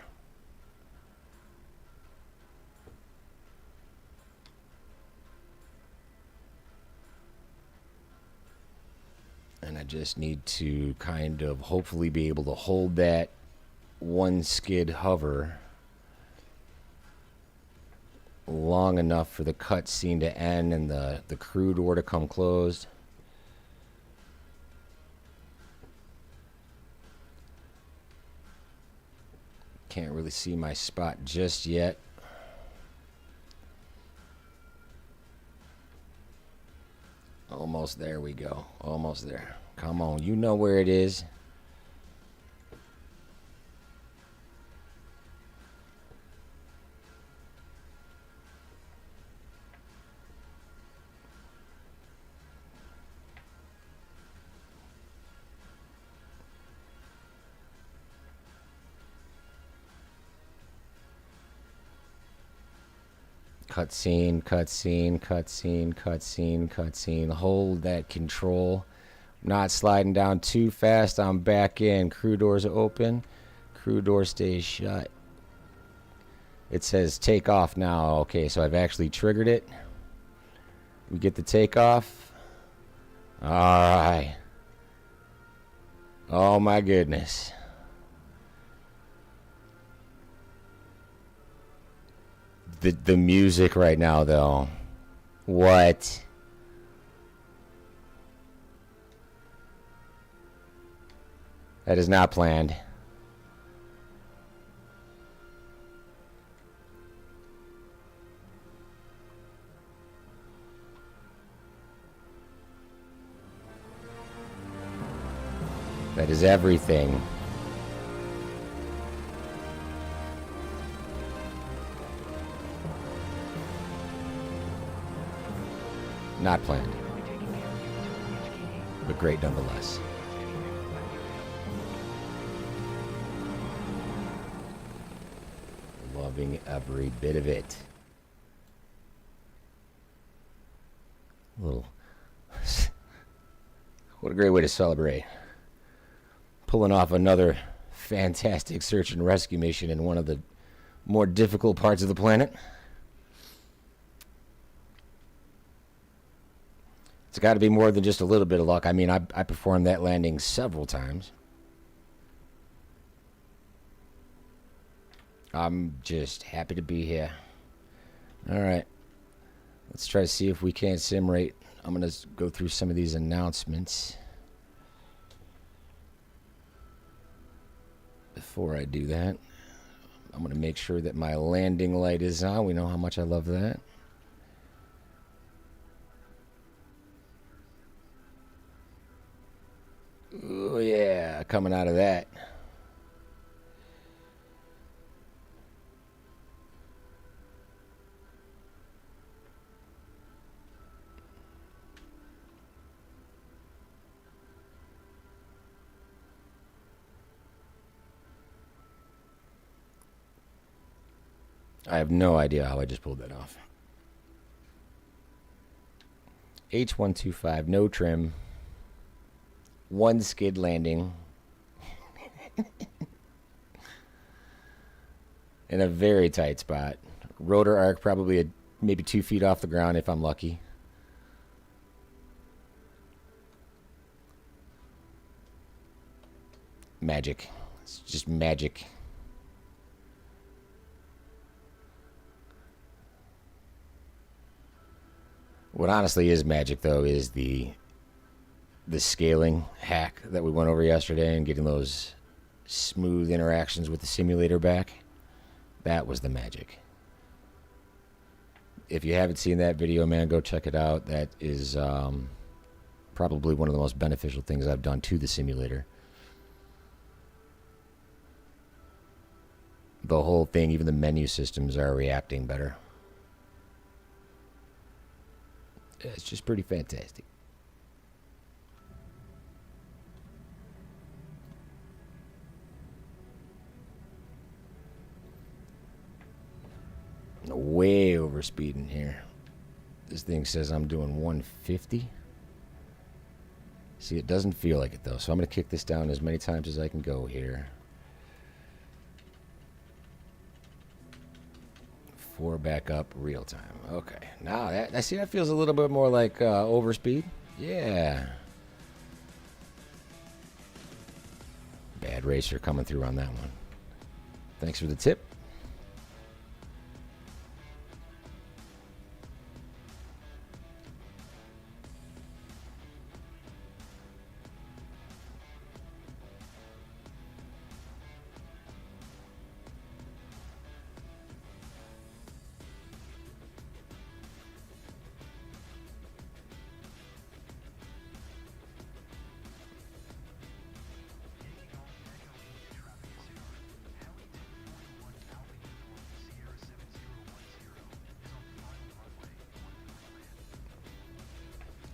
Speaker 1: And I just need to kind of hopefully be able to hold that one skid hover long enough for the cutscene to end and the crew door to come closed. Can't really see my spot just yet. Almost there we go. Almost there. Come on, you know where it is. Cutscene, cutscene, cutscene, cutscene, cutscene. Hold that control. Not sliding down too fast. I'm back in. Crew doors are open. Crew door stays shut. It says take off now. Okay, so I've actually triggered it. We get the takeoff. All right. Oh my goodness. The music right now, though. What? That is not planned. That is everything. Not planned, but great nonetheless. Loving every bit of it. What a great way to celebrate. Pulling off another fantastic search and rescue mission in one of the more difficult parts of the planet. It's got to be more than just a little bit of luck. I mean, I performed that landing several times. I'm just happy to be here. All right. Let's try to see if we can't sim rate. I'm going to go through some of these announcements. Before I do that, I'm going to make sure that my landing light is on. We know how much I love that. Oh yeah, coming out of that. I have no idea how I just pulled that off. H125, no trim. One skid landing. In a very tight spot. Rotor arc probably maybe 2 feet off the ground if I'm lucky. Magic. It's just magic. What honestly is magic, though, is the scaling hack that we went over yesterday and getting those smooth interactions with the simulator back. That was the magic. If you haven't seen that video, man, go check it out. That is probably one of the most beneficial things I've done to the simulator. The whole thing, even the menu systems are reacting better. It's just pretty fantastic. Way over speeding here. This thing says I'm doing 150. See, it doesn't feel like it though, so I'm going to kick this down as many times as I can go here. 4 back up, real time. Okay, now I see that feels a little bit more like overspeed. Yeah. Bad racer coming through on that one. Thanks for the tip.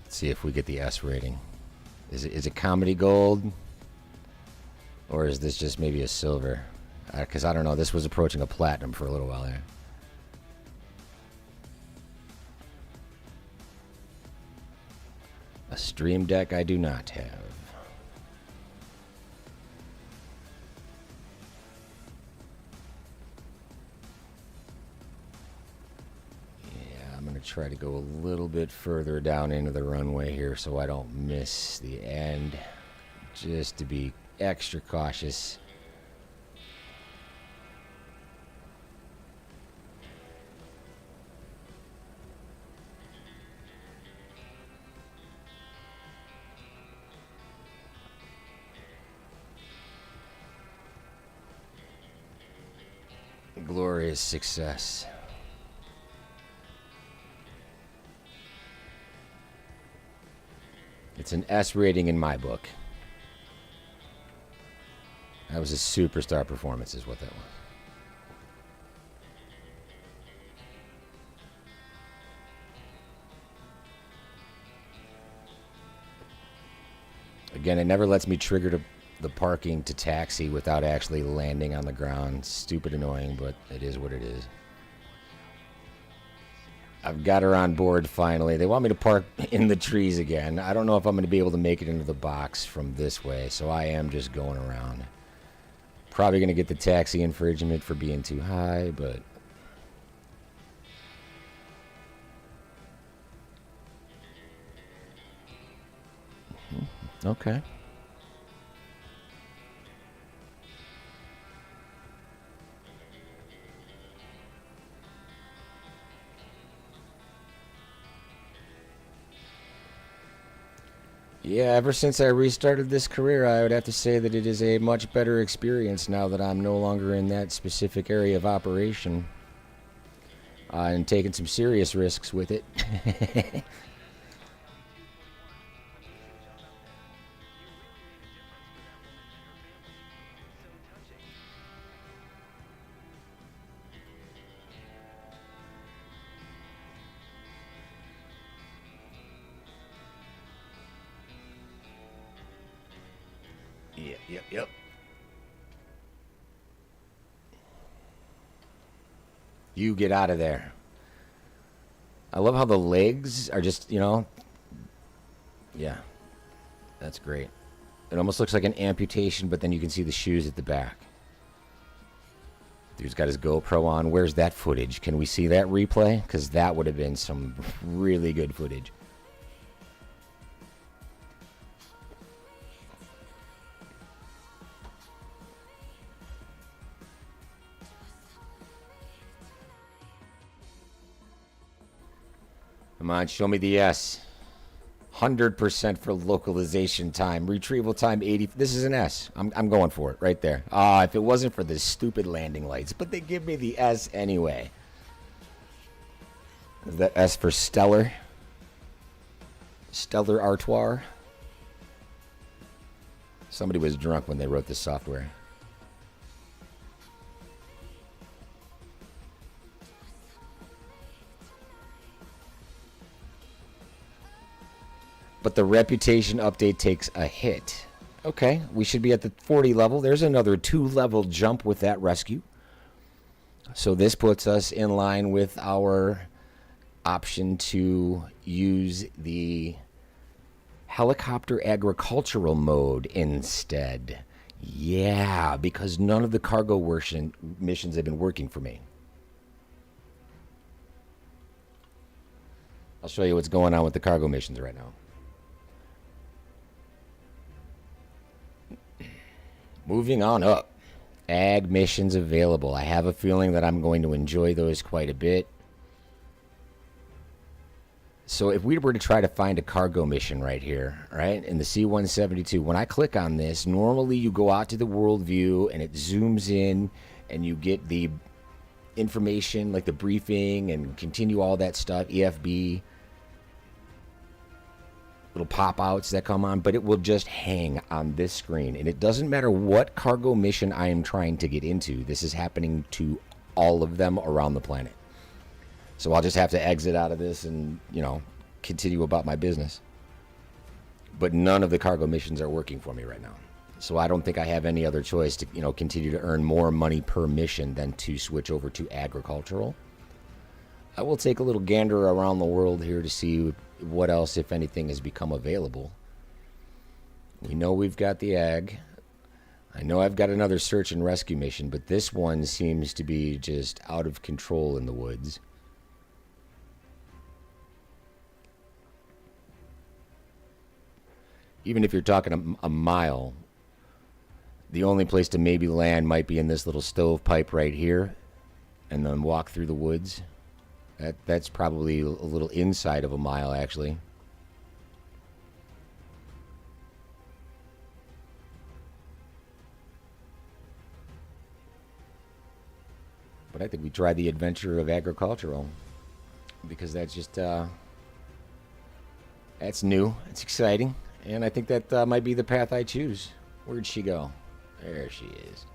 Speaker 1: See if we get the S rating. Is it comedy gold? Or is this just maybe a silver? Because I don't know. This was approaching a platinum for a little while there. A stream deck I do not have. Try to go a little bit further down into the runway here so I don't miss the end, just to be extra cautious. Glorious success. It's an S rating in my book. That was a superstar performance is what that was. Again, it never lets me trigger the parking to taxi without actually landing on the ground. Stupid annoying, but it is what it is. I've got her on board finally. They want me to park in the trees again. I don't know if I'm going to be able to make it into the box from this way, so I am just going around. Probably going to get the taxi infringement for being too high, but... Okay. Yeah, ever since I restarted this career, I would have to say that it is a much better experience now that I'm no longer in that specific area of operation. And taking some serious risks with it. Yep. You get out of there. I love how the legs are just, yeah, that's great. It almost looks like an amputation, but then you can see the shoes at the back. Dude's got his GoPro on. Where's that footage? Can we see that replay? Because that would have been some really good footage. Come on, show me the S. 100% for localization time. Retrieval time 80. This is an S. I'm going for it right there. If it wasn't for the stupid landing lights. But they give me the S anyway. Is that S for stellar? Stellar Artois? Somebody was drunk when they wrote this software. But the reputation update takes a hit. Okay, we should be at the 40 level. There's another 2-level jump with that rescue. So this puts us in line with our option to use the helicopter agricultural mode instead. Yeah, because none of the cargo missions have been working for me. I'll show you what's going on with the cargo missions right now. Moving on up. Ag missions available. I have a feeling that I'm going to enjoy those quite a bit. So if we were to try to find a cargo mission right here, right, in the C-172, when I click on this, normally you go out to the world view and it zooms in and you get the information like the briefing and continue all that stuff, EFB, little pop-outs that come on, but it will just hang on this screen. And it doesn't matter what cargo mission I am trying to get into. This is happening to all of them around the planet. So I'll just have to exit out of this and, continue about my business. But none of the cargo missions are working for me right now. So I don't think I have any other choice to, continue to earn more money per mission than to switch over to agricultural. I will take a little gander around the world here to see what else, if anything, has become available. We know we've got the ag. I know I've got another search and rescue mission, but this one seems to be just out of control in the woods. Even if you're talking a mile, the only place to maybe land might be in this little stovepipe right here, and then walk through the woods. That's probably a little inside of a mile, actually. But I think we try the adventure of agricultural, because that's just that's new, it's exciting, and I think that might be the path I choose. Where'd she go? There she is,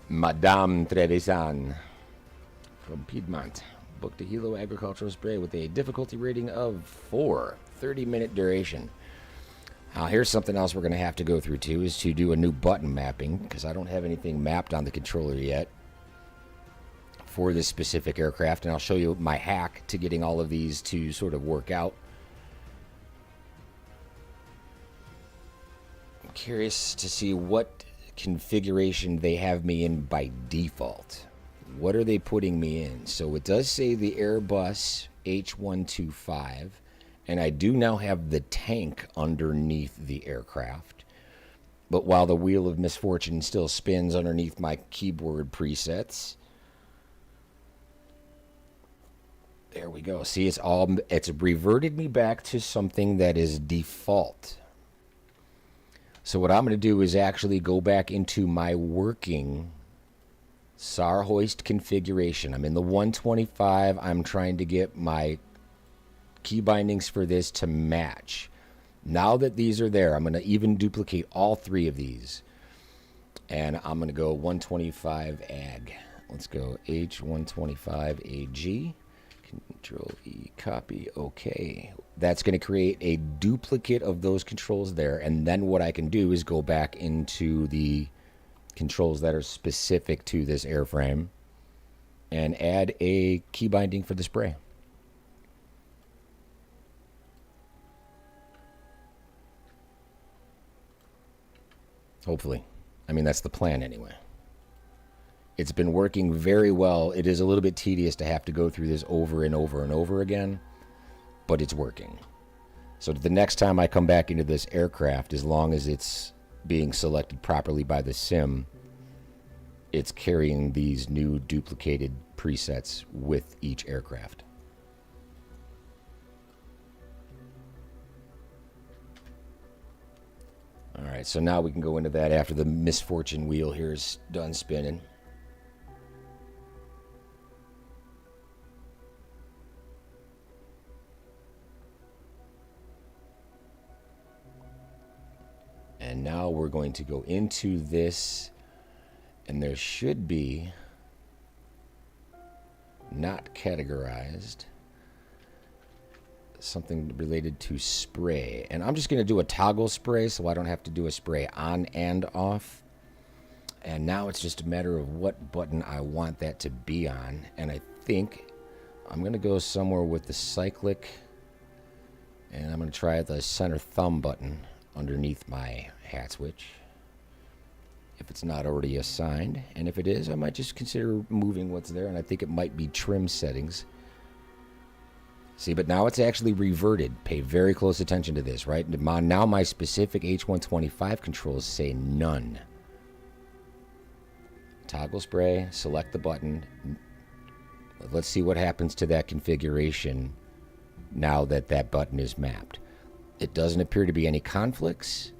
Speaker 1: Madame Trevisan from Piedmont. Booked a Hilo agricultural spray with a difficulty rating of 4, 30-minute duration. Now here's something else we're going to have to go through too, is to do a new button mapping, because I don't have anything mapped on the controller yet for this specific aircraft, and I'll show you my hack to getting all of these to sort of work out. I'm curious to see what configuration they have me in by default. What are they putting me in? So it does say the Airbus H145, and I do now have the tank underneath the aircraft. But while the Wheel of Misfortune still spins underneath my keyboard presets, there we go. See, it's reverted me back to something that is default. So what I'm going to do is actually go back into my working SAR-Hoist configuration. I'm in the 125. I'm trying to get my key bindings for this to match. Now that these are there, I'm going to even duplicate all 3 of these. And I'm going to go 125 AG. Let's go H125 AG. Control E, copy, okay. That's going to create a duplicate of those controls there, and then what I can do is go back into the controls that are specific to this airframe and add a key binding for the spray. Hopefully. I mean, that's the plan anyway. It's been working very well. It is a little bit tedious to have to go through this over and over and over again, but it's working. So the next time I come back into this aircraft, as long as it's being selected properly by the sim, it's carrying these new duplicated presets with each aircraft. All right, so now we can go into that after the misfortune wheel here is done spinning. And now we're going to go into this, and there should be not categorized something related to spray. And I'm just going to do a toggle spray so I don't have to do a spray on and off. And now it's just a matter of what button I want that to be on. And I think I'm going to go somewhere with the cyclic, and I'm going to try the center thumb button underneath my hat switch, if it's not already assigned. And if it is, I might just consider moving what's there, and I think it might be trim settings. See, but now it's actually reverted. Pay very close attention to this, right? Now my specific H125 controls say none. Toggle spray, select the button. Let's see what happens to that configuration now that that button is mapped. It doesn't appear to be any conflicts.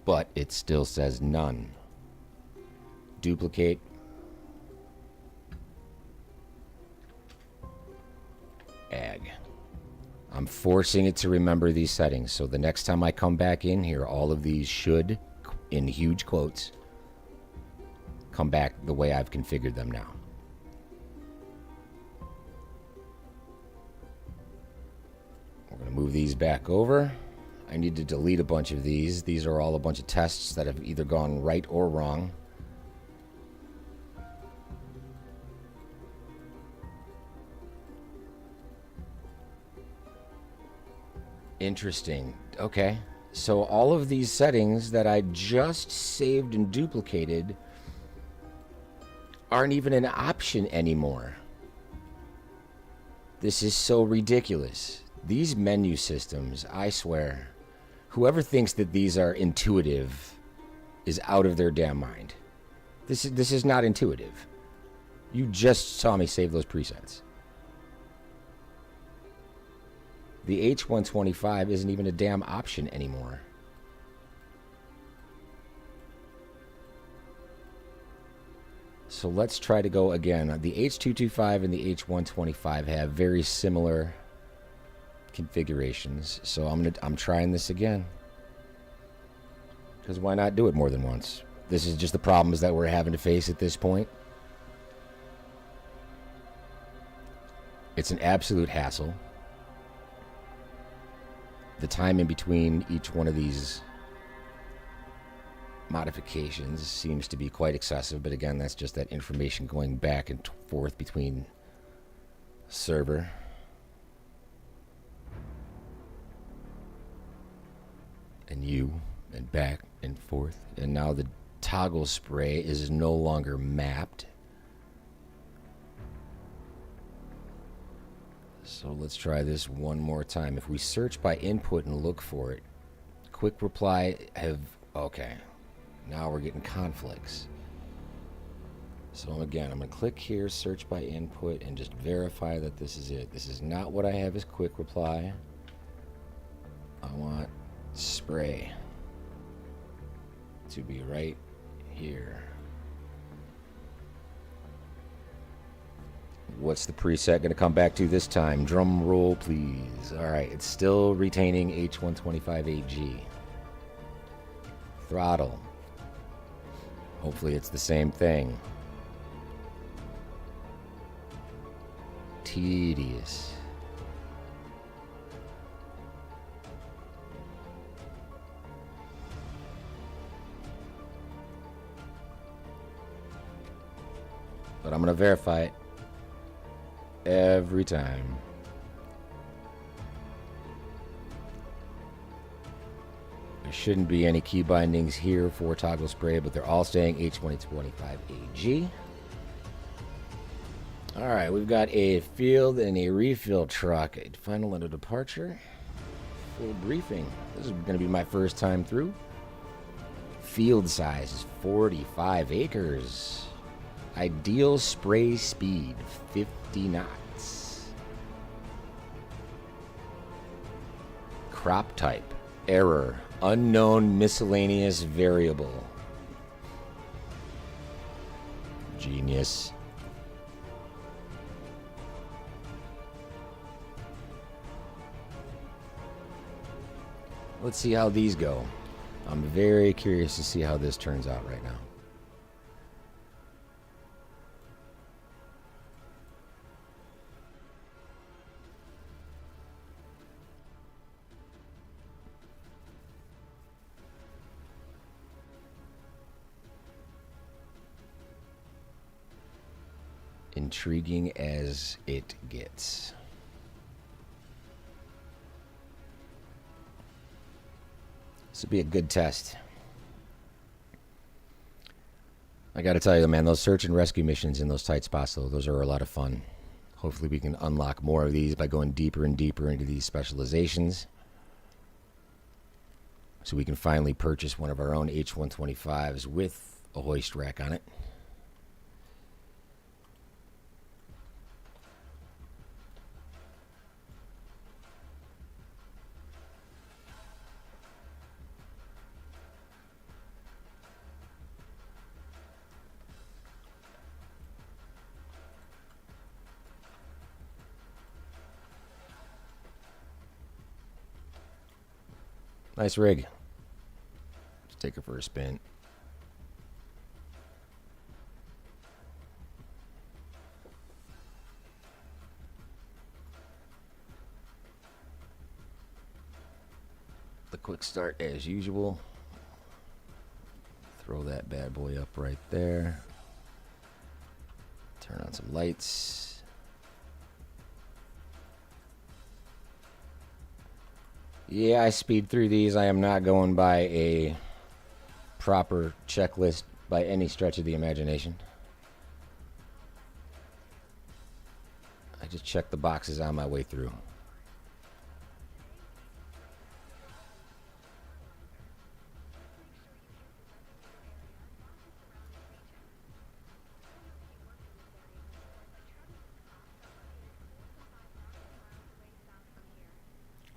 Speaker 1: But it still says none. Duplicate. Ag. I'm forcing it to remember these settings, so the next time I come back in here, all of these should, in huge quotes, come back the way I've configured them now. We're going to move these back over. I need to delete a bunch of these. These are all a bunch of tests that have either gone right or wrong. Interesting. Okay. So all of these settings that I just saved and duplicated aren't even an option anymore. This is so ridiculous. These menu systems, I swear, whoever thinks that these are intuitive is out of their damn mind. This is not intuitive. You just saw me save those presets. The H125 isn't even a damn option anymore. So let's try to go again. The H225 and the H125 have very similar configurations. So I'm trying this again. Because why not do it more than once? This is just the problems that we're having to face at this point. It's an absolute hassle. The time in between each one of these modifications seems to be quite excessive, but again, that's just that information going back and forth between server and you, and back and forth. And now the toggle spray is no longer mapped. So let's try this one more time. If we search by input and look for it, quick reply okay. Now we're getting conflicts. So again, I'm going to click here, search by input, and just verify that this is it. This is not what I have as quick reply. I want spray to be right here. What's the preset going to come back to this time? Drum roll, please. All right, it's still retaining H125AG. Throttle. Hopefully it's the same thing. Tedious. But I'm going to verify it every time. There shouldn't be any key bindings here for toggle spray, but they're all saying H145AG. Alright, we've got a field and a refill truck. A final and a departure. Full briefing. This is going to be my first time through. Field size is 45 acres. Ideal spray speed, 50 knots. Crop type, error, unknown miscellaneous variable. Genius. Let's see how these go. I'm very curious to see how this turns out right now. Intriguing as it gets. This will be a good test. I gotta tell you, man, those search and rescue missions in those tight spots, though, those are a lot of fun. Hopefully we can unlock more of these by going deeper and deeper into these specializations. So we can finally purchase one of our own H125s with a hoist rack on it. Nice rig. Let's take her for a spin. The quick start as usual. Throw that bad boy up right there. Turn on some lights. Yeah, I speed through these. I am not going by a proper checklist by any stretch of the imagination. I just check the boxes on my way through.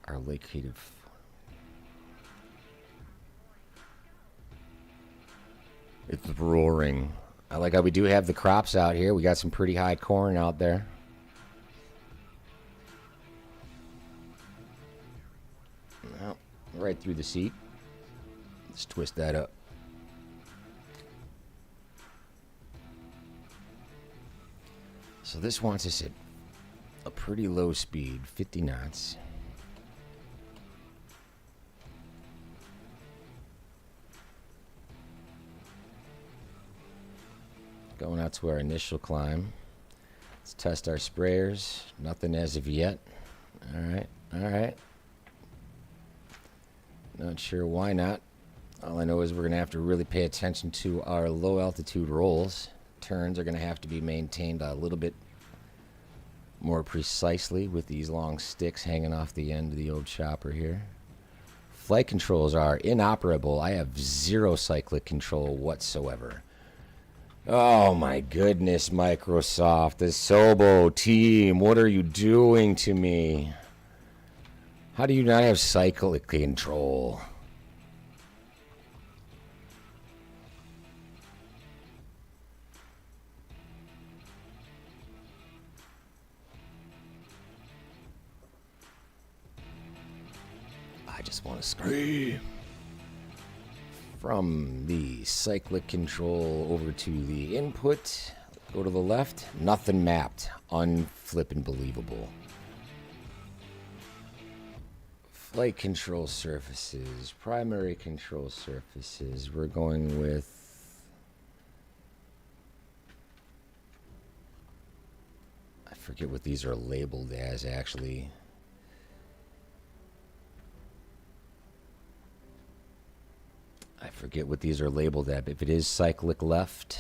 Speaker 1: Are located. It's roaring. I like how we do have the crops out here. We got some pretty high corn out there. Well, right through the seat. Let's twist that up. So this wants us at a pretty low speed, 50 knots. Going out to our initial climb. Let's test our sprayers. Nothing as of yet. Alright, alright. Not sure why not. All I know is we're going to have to really pay attention to our low altitude rolls. Turns are going to have to be maintained a little bit more precisely with these long sticks hanging off the end of the old chopper here. Flight controls are inoperable. I have zero cyclic control whatsoever. Oh my goodness, Microsoft, the Asobo team, what are you doing to me? How do you not have cyclic control? I just want to scream. From the cyclic control over to the input, go to the left, nothing mapped. Unflippin' believable. Flight control surfaces, primary control surfaces. We're going with, I forget what these are labeled as actually. I forget what these are labeled at. If it is cyclic left,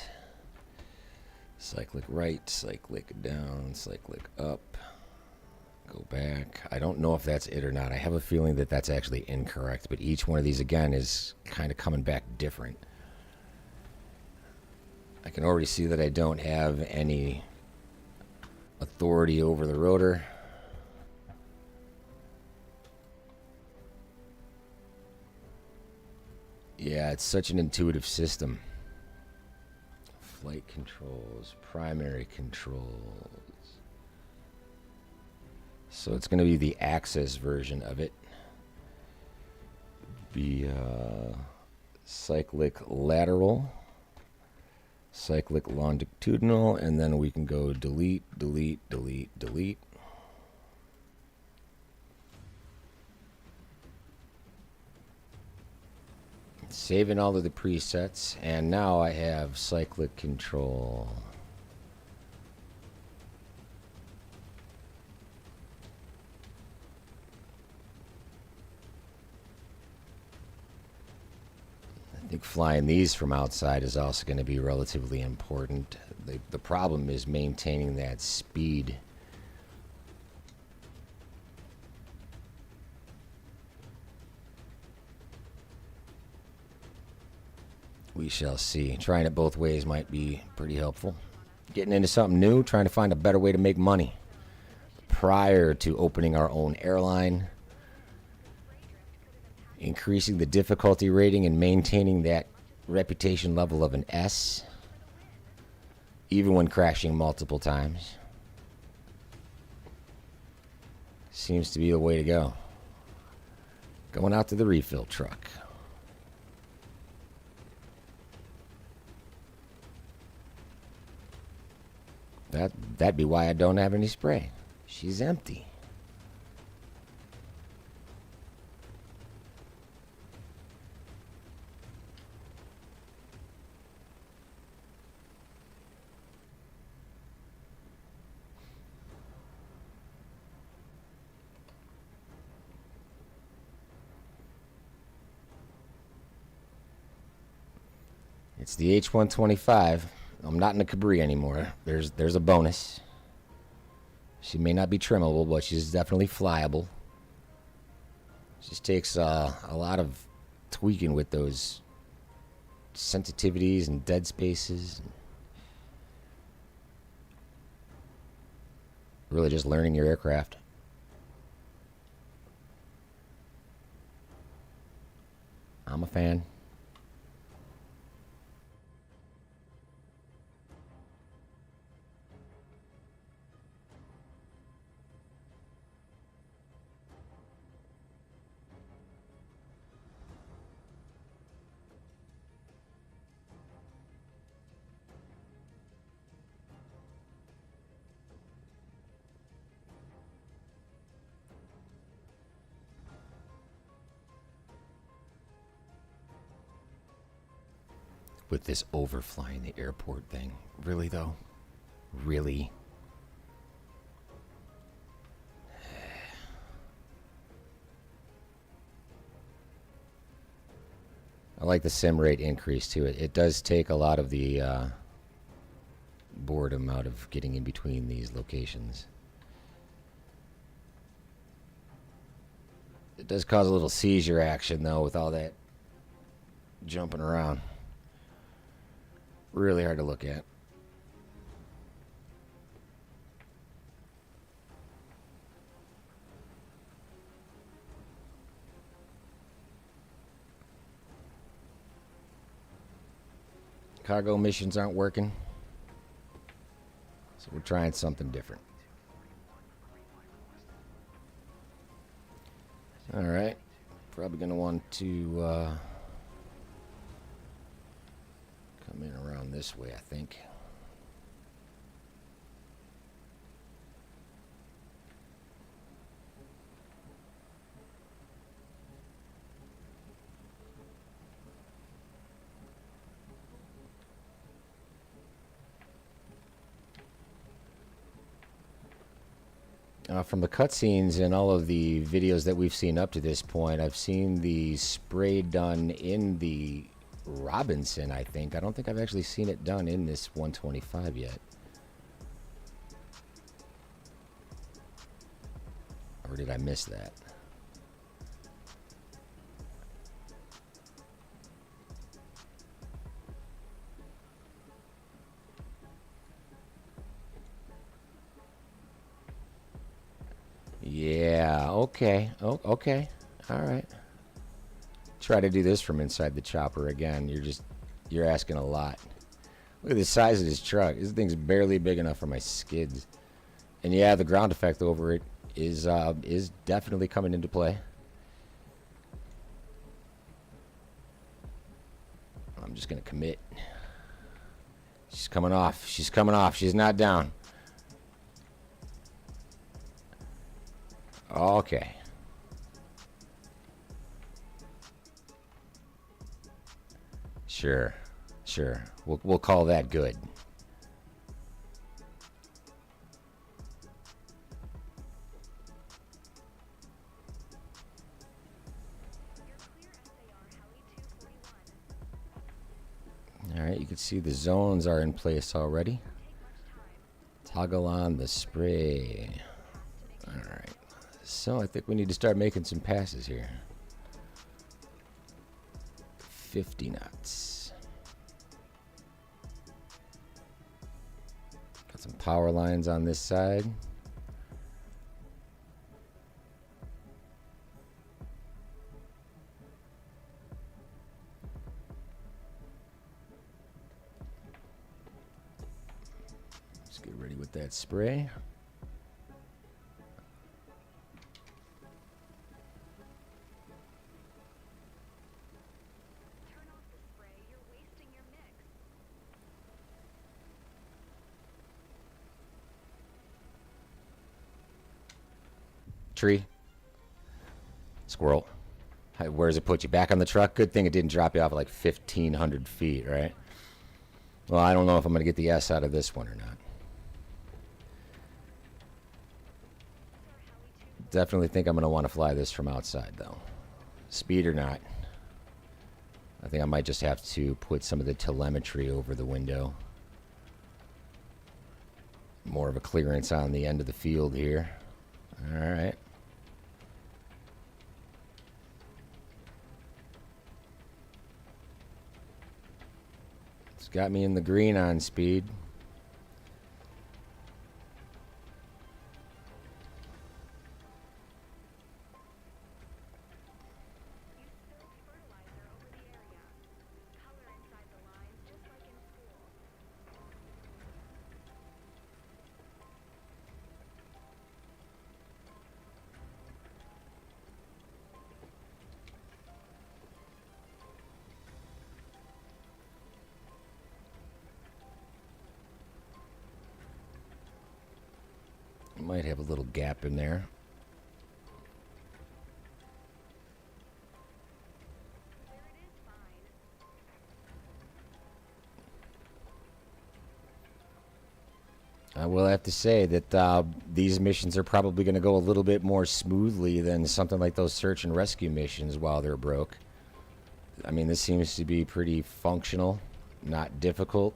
Speaker 1: cyclic right, cyclic down, cyclic up, go back. I don't know if that's it or not. I have a feeling that that's actually incorrect, but each one of these again is kind of coming back different. I can already see that I don't have any authority over the rotor. Yeah, it's such an intuitive system. Flight controls, primary controls. So it's going to be the access version of it. Be cyclic lateral, cyclic longitudinal, and then we can go delete, delete, delete, delete. Saving all of the presets, and now I have cyclic control. I think flying these from outside is also going to be relatively important. The problem is maintaining that speed. We shall see. Trying it both ways might be pretty helpful. Getting into something new, trying to find a better way to make money prior to opening our own airline. Increasing the difficulty rating and maintaining that reputation level of an S, even when crashing multiple times, seems to be the way to go. Going out to the refill truck. That'd be why I don't have any spray. She's empty. It's the H125. I'm not in a Cabri anymore. There's a bonus. She may not be trimmable, but she's definitely flyable. Just takes a lot of tweaking with those sensitivities and dead spaces. Really just learning your aircraft. I'm a fan. With this overflying the airport thing. Really, though? Really? I like the sim rate increase to it. It does take a lot of the boredom out of getting in between these locations. It does cause a little seizure action, though, with all that jumping around. Really hard to look at. Cargo missions aren't working, so we're trying something different. All right, probably gonna want to going this way, I think. From the cutscenes and all of the videos that we've seen up to this point, I've seen the spray done in the Robinson, I think. I don't think I've actually seen it done in this 125 yet. Or did I miss that? Yeah, okay. Oh, okay. All right. Try to do this from inside the chopper again. You're asking a lot. Look at the size of this truck. This thing's barely big enough for my skids. And yeah, the ground effect over it is definitely coming into play. I'm just gonna commit. She's coming off. She's coming off. She's not down. Okay. Sure. Sure. We'll call that good. All right, you can see the zones are in place already. Toggle on the spray. All right. So I think we need to start making some passes here. 50 knots. Got some power lines on this side. Let's get ready with that spray. Tree. Squirrel. Where does it put you? Back on the truck? Good thing it didn't drop you off at like 1,500 feet, right? Well, I don't know if I'm going to get the S out of this one or not. Definitely think I'm going to want to fly this from outside, though. Speed or not. I think I might just have to put some of the telemetry over the window. More of a clearance on the end of the field here. All right. It's got me in the green on speed. Might have a little gap in there. I will have to say that these missions are probably going to go a little bit more smoothly than something like those search and rescue missions while they're broke. I mean, this seems to be pretty functional, not difficult.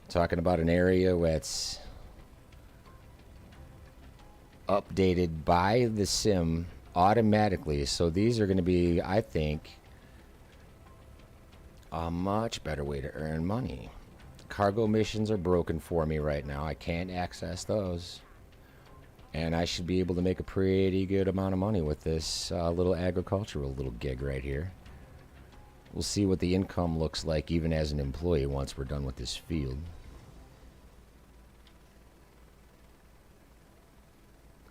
Speaker 1: Talking about an area that's updated by the sim automatically, so these are going to be, I think, a much better way to earn money. Cargo missions are broken for me right now. I can't access those, and I should be able to make a pretty good amount of money with this little agricultural little gig right here. We'll see what the income looks like even as an employee once we're done with this field.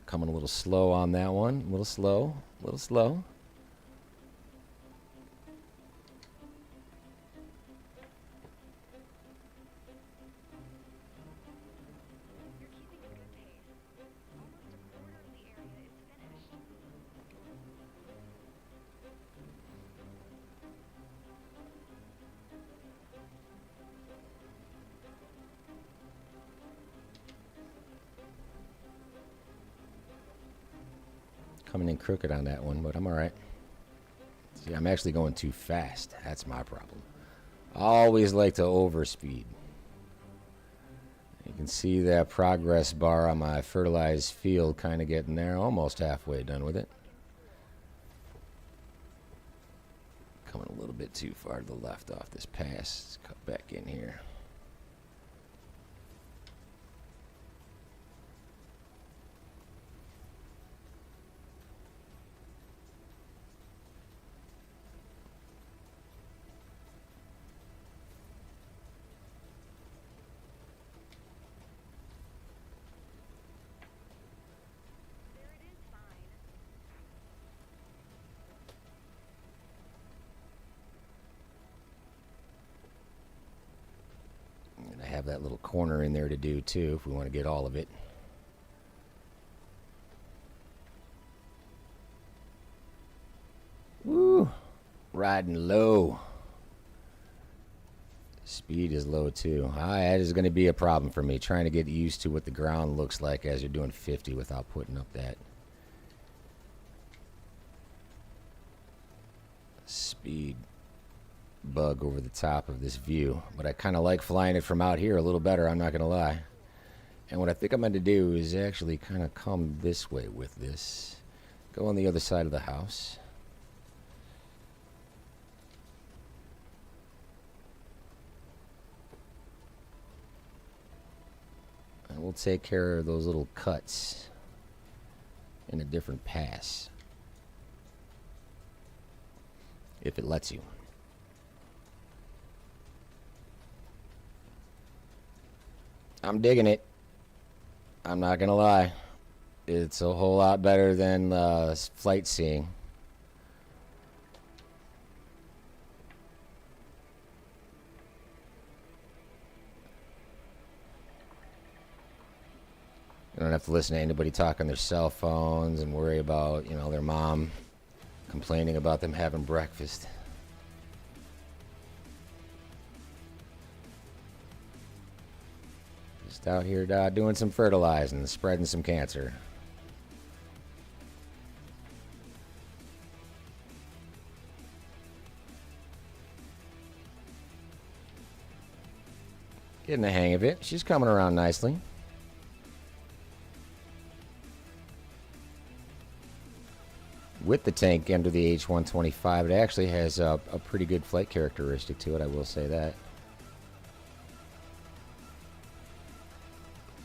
Speaker 1: Coming a little slow on that one. A little slow. A little slow. Coming in crooked on that one, but I'm alright. See, I'm actually going too fast. That's my problem. I always like to overspeed. You can see that progress bar on my fertilized field kind of getting there. Almost halfway done with it. Coming a little bit too far to the left off this pass. Let's cut back in here. And I have that little corner in there to do too if we want to get all of it. Woo! Riding low. Speed is low too. That is going to be a problem for me, trying to get used to what the ground looks like as you're doing 50 without putting up that speed bug over the top of this view. But I kind of like flying it from out here a little better, I'm not going to lie. And what I think I'm going to do is actually kind of come this way with this. Go on the other side of the house. And we'll take care of those little cuts in a different pass. If it lets you. I'm digging it. I'm not gonna lie. It's a whole lot better than flight seeing. You don't have to listen to anybody talk on their cell phones and worry about, you know, their mom complaining about them having breakfast. Just out here doing some fertilizing, spreading some cancer. Getting the hang of it. She's coming around nicely. With the tank under the H145, it actually has a pretty good flight characteristic to it, I will say that.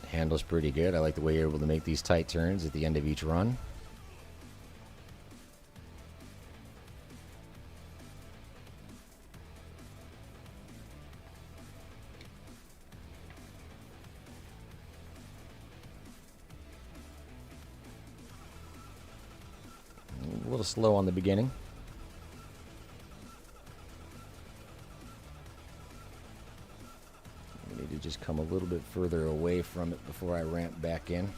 Speaker 1: Handles pretty good. I like the way you're able to make these tight turns at the end of each run. A little slow on the beginning. I need to just come a little bit further away from it before I ramp back in.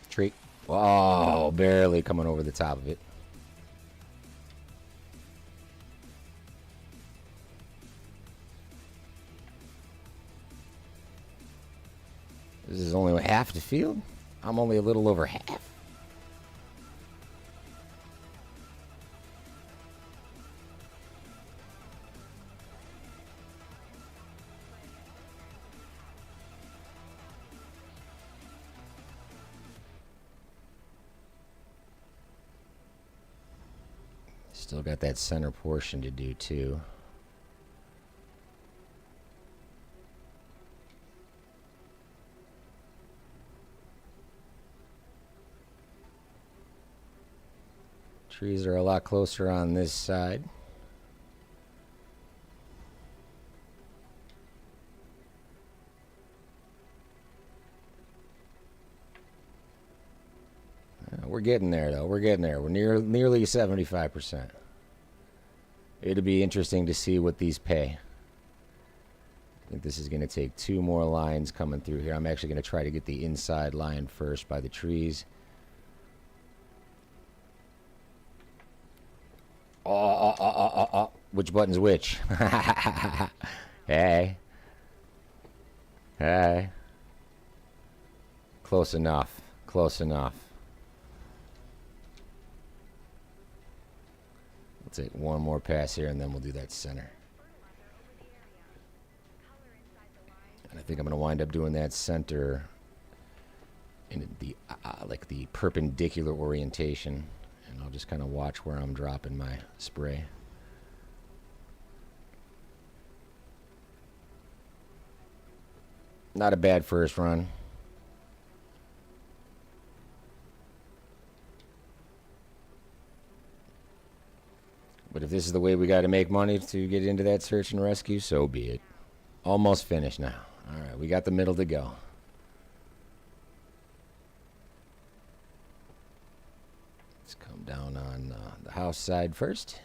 Speaker 1: Tree. Oh, barely coming over the top of it. This is only half the field. I'm only a little over half. Still got that center portion to do too. Trees are a lot closer on this side. We're getting there, though. We're getting there. We're nearly 75%. It'll be interesting to see what these pay. I think this is going to take 2 more lines coming through here. I'm actually going to try to get the inside line first by the trees. Which button's which? Hey. Hey. Close enough. Close enough. We'll take one more pass here and then we'll do that center. And I think I'm going to wind up doing that center in the like the perpendicular orientation. And I'll just kind of watch where I'm dropping my spray. Not a bad first run. But if this is the way we got to make money to get into that search and rescue, so be it. Almost finished now. All right, we got the middle to go. Let's come down on the house side first.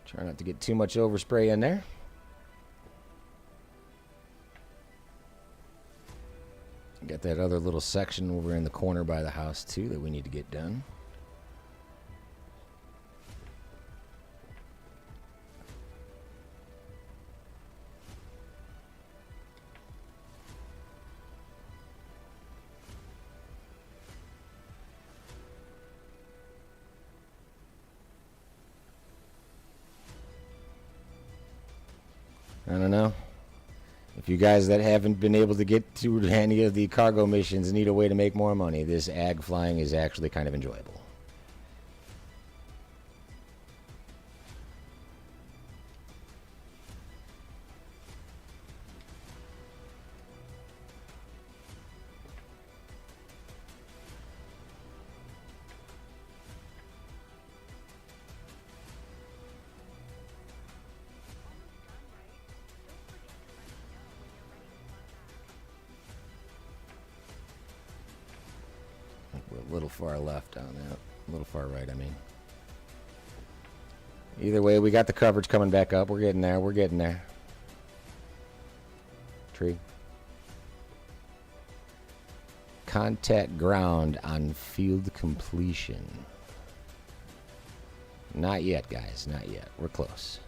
Speaker 1: Try not to get too much overspray in there. Got that other little section over in the corner by the house too that we need to get done. I don't know. If you guys that haven't been able to get to any of the cargo missions need a way to make more money, this ag flying is actually kind of enjoyable. We're a little far left on that. A little far right, I mean. Either way, we got the coverage coming back up. We're getting there. We're getting there. Tree. Contact ground on field completion. Not yet, guys. Not yet. We're close.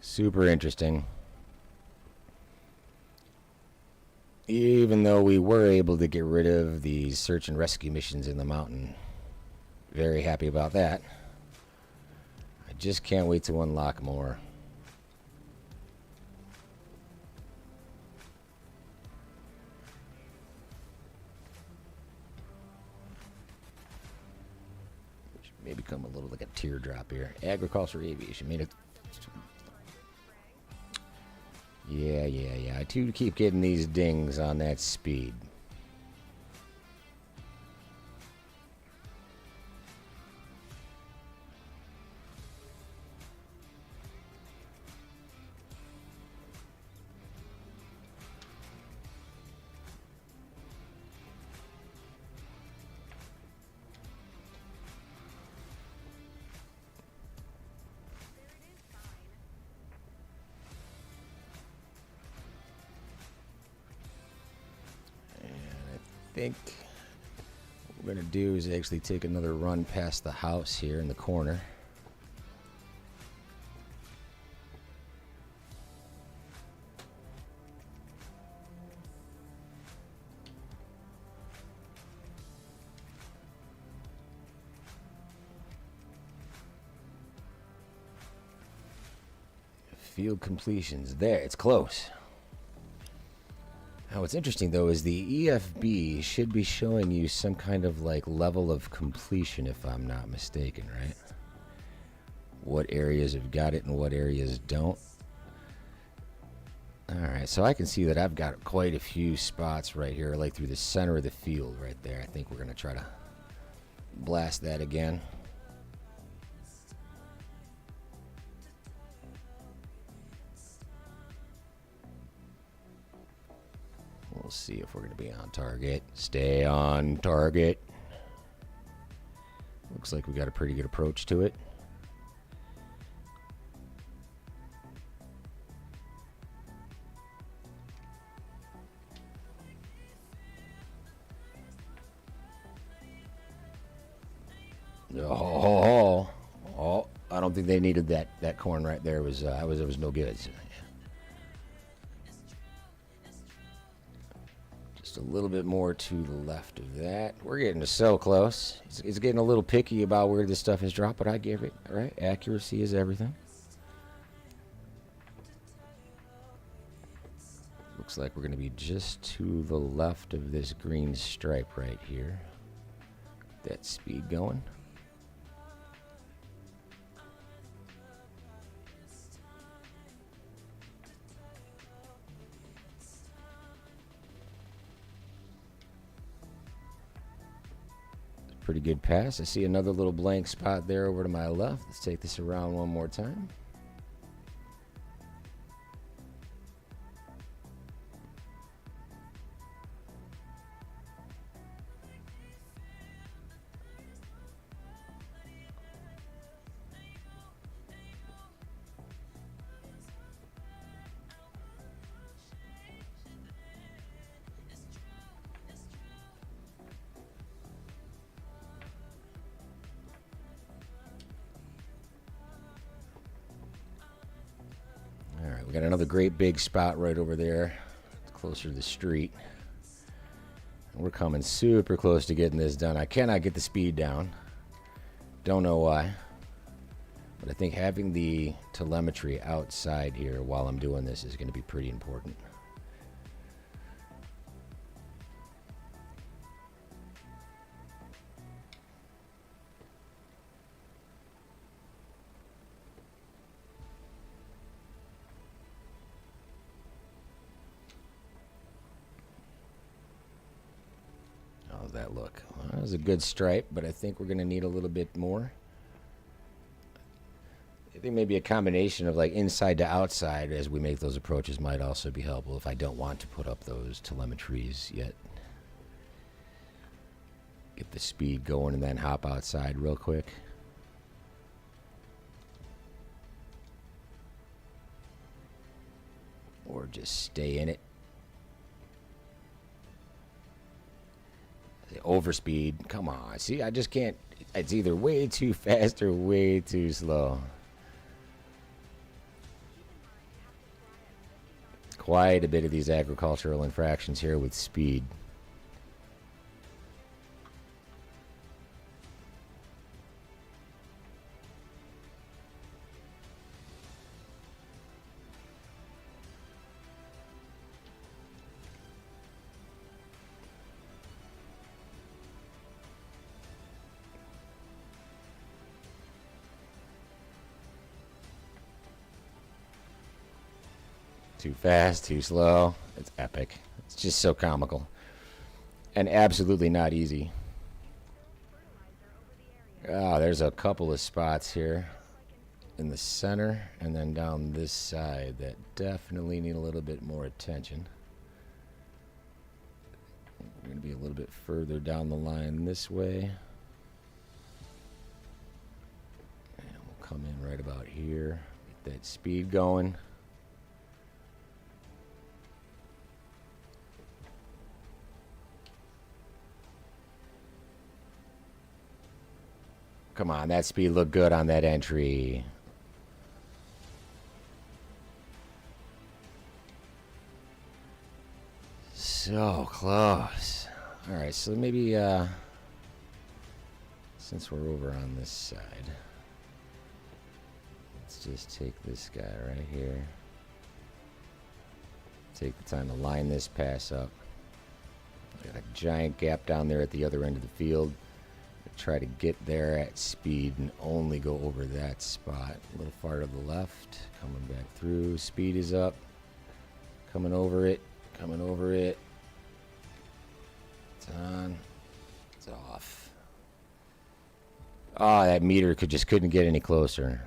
Speaker 1: Super interesting. Even though we were able to get rid of the search and rescue missions in the mountain. Very happy about that. I just can't wait to unlock more. Which may become a little like a teardrop here. Agriculture, aviation. Made it. Yeah. I do keep getting these dings on that speed. I think what we're going to do is actually take another run past the house here in the corner. Field completions. There, it's close. Now, what's interesting, though, is the EFB should be showing you some kind of, like, level of completion, if I'm not mistaken, right? What areas have got it and what areas don't. Alright, so I can see that I've got quite a few spots right here, like through the center of the field right there. I think we're going to try to blast that again. We'll see if we're going to be on target. Stay on target. Looks like we got a pretty good approach to it. Oh, I don't think they needed that corn right there. It was no good. Just a little bit more to the left of that. We're getting so close. It's getting a little picky about where this stuff is dropped, but I give it. All right, accuracy is everything. Looks like we're going to be just to the left of this green stripe right here. Get that speed going. Pretty good pass. I see another little blank spot there over to my left. Let's take this around one more time. Alright, we got another great big spot right over there, closer to the street. We're coming super close to getting this done. I cannot get the speed down. Don't know why. But I think having the telemetry outside here while I'm doing this is going to be pretty important. How's that look? Well, that was a good stripe, but I think we're going to need a little bit more. I think maybe a combination of like inside to outside as we make those approaches might also be helpful if I don't want to put up those telemetries yet. Get the speed going and then hop outside real quick. Or just stay in it. Overspeed. Come on. See, I just can't. It's either way too fast or way too slow. Quite a bit of these agricultural infractions here with speed. Too fast, too slow. It's epic. It's just so comical. And absolutely not easy. Ah, there's a couple of spots here in the center and then down this side that definitely need a little bit more attention. We're going to be a little bit further down the line this way. And we'll come in right about here. Get that speed going. Come on, that speed looked good on that entry. So close. Alright, so maybe, since we're over on this side, let's Let's just take this guy right here. Take the time to line this pass up. Got a giant gap down there at the other end of the field. Try to get there at speed and only go over that spot. A little far to the left. Coming back through. Speed is up. Coming over it. Coming over it. It's on. It's off. Oh, that meter couldn't get any closer.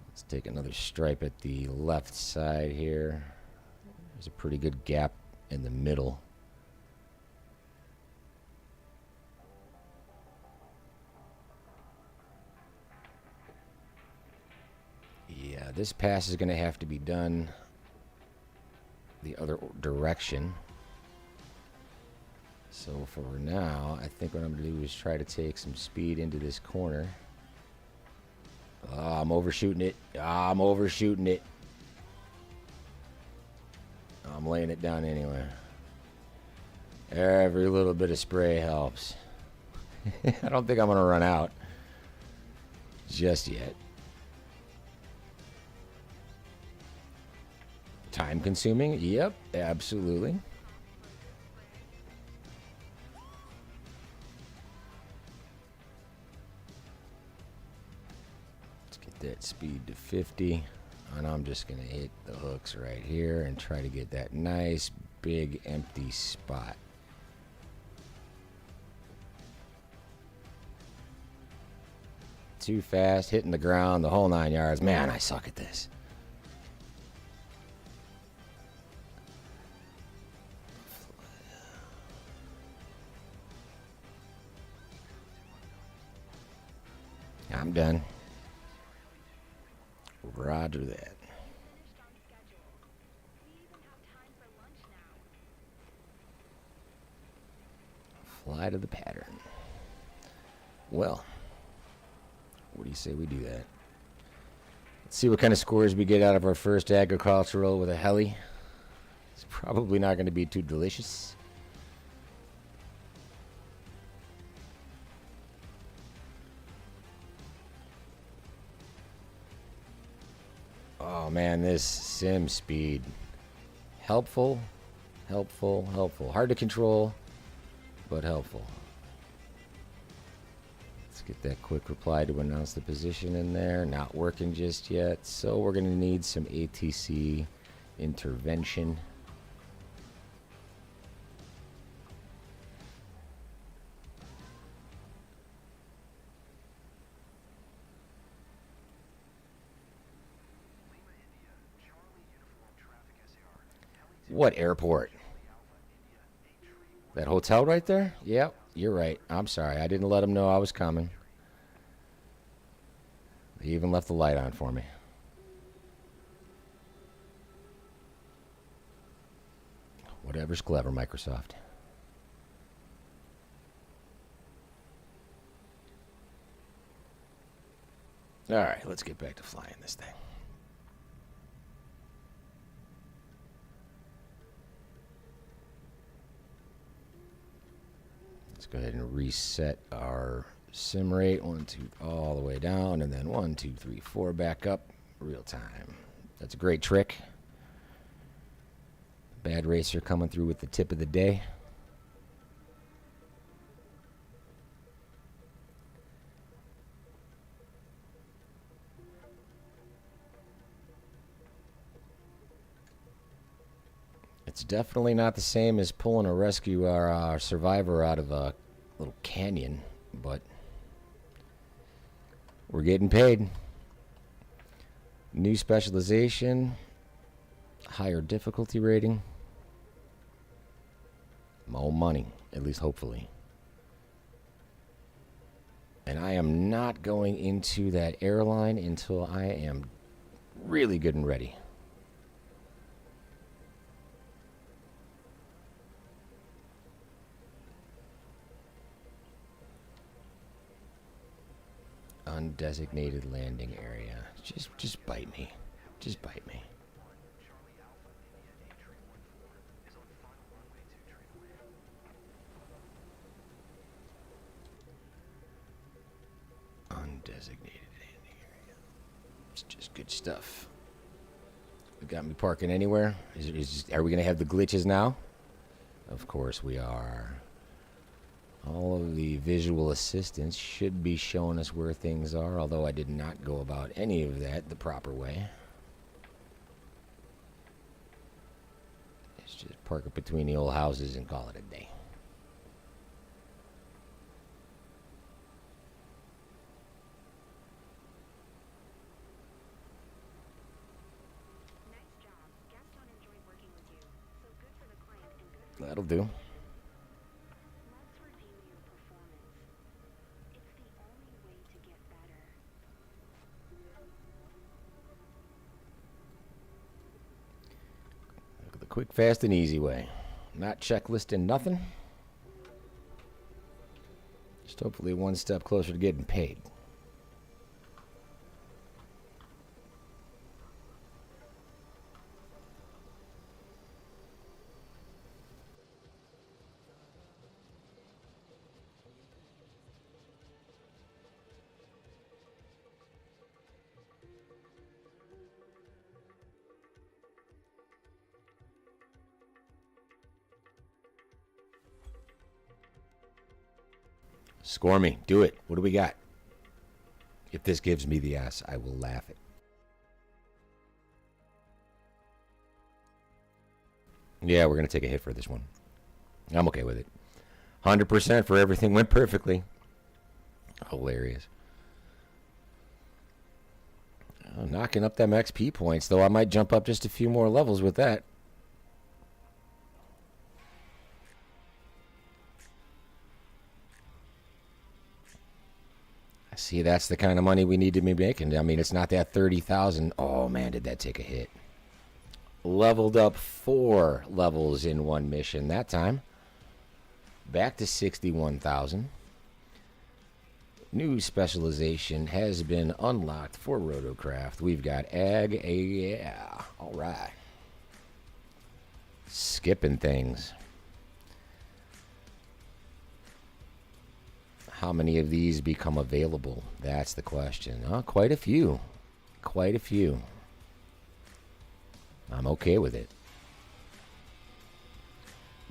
Speaker 1: Let's take another stripe at the left side here. There's a pretty good gap in the middle. Yeah, this pass is going to have to be done the other direction. So for now, I think what I'm going to do is try to take some speed into this corner. Oh, I'm overshooting it. I'm overshooting it. I'm laying it down anyway. Every little bit of spray helps. I don't think I'm going to run out just yet. Time consuming? Yep, absolutely. Let's get that speed to 50. And I'm just going to hit the hooks right here and try to get that nice big empty spot. Too fast, hitting the ground, the whole 9 yards. Man, I suck at this. I'm done. Roger that. Fly to the pattern. Well, what do you say we do that? Let's see what kind of scores we get out of our first agricultural with a heli. It's probably not going to be too delicious. Oh man, this sim speed. Helpful, helpful, helpful. Hard to control, but helpful. Let's get that quick reply to announce the position in there. Not working just yet, so we're going to need some ATC intervention. What airport? That hotel right there? Yep, you're right. I'm sorry. I didn't let them know I was coming. They even left the light on for me. Whatever's clever, Microsoft. All right, let's get back to flying this thing. Let's go ahead and reset our sim rate. 1, 2, all the way down, and then 1, 2, 3, 4 back up. Real time. That's a great trick. Bad racer coming through with the tip of the day. It's definitely not the same as pulling a rescue or a survivor out of a little canyon, but we're getting paid. New specialization, higher difficulty rating, more money, at least hopefully. And I am not going into that airline until I am really good and ready. Undesignated landing area. Just bite me. Just bite me. Undesignated landing It's just good stuff. We got me parking anywhere. Are we going to have the glitches now? Of course we are. All of the visual assistance should be showing us where things are, although I did not go about any of that the proper way. Let's just park it between the old houses and call it a day.
Speaker 3: Nice job. Gaston enjoyed working with you. So good for the client and good for
Speaker 1: That'll do.
Speaker 3: Let's review your performance. It's the only way to get better.
Speaker 1: Look at the quick, fast, and easy way. Not checklisting nothing. Just hopefully one step closer to getting paid. Score me. Do it. What do we got? If this gives me the S, I will laugh it. Yeah, we're going to take a hit for this one. I'm okay with it. 100% for everything went perfectly. Hilarious. Knocking up them XP points, though. I might jump up just a few more levels with that. See, that's the kind of money we need to be making. I mean, it's not that 30,000. Oh, man, did that take a hit. Leveled up 4 levels in one mission that time. Back to 61,000. New specialization has been unlocked for Rotocraft. We've got Ag. Yeah, all right. Skipping things. How many of these become available? That's the question. Quite a few. Quite a few. I'm okay with it.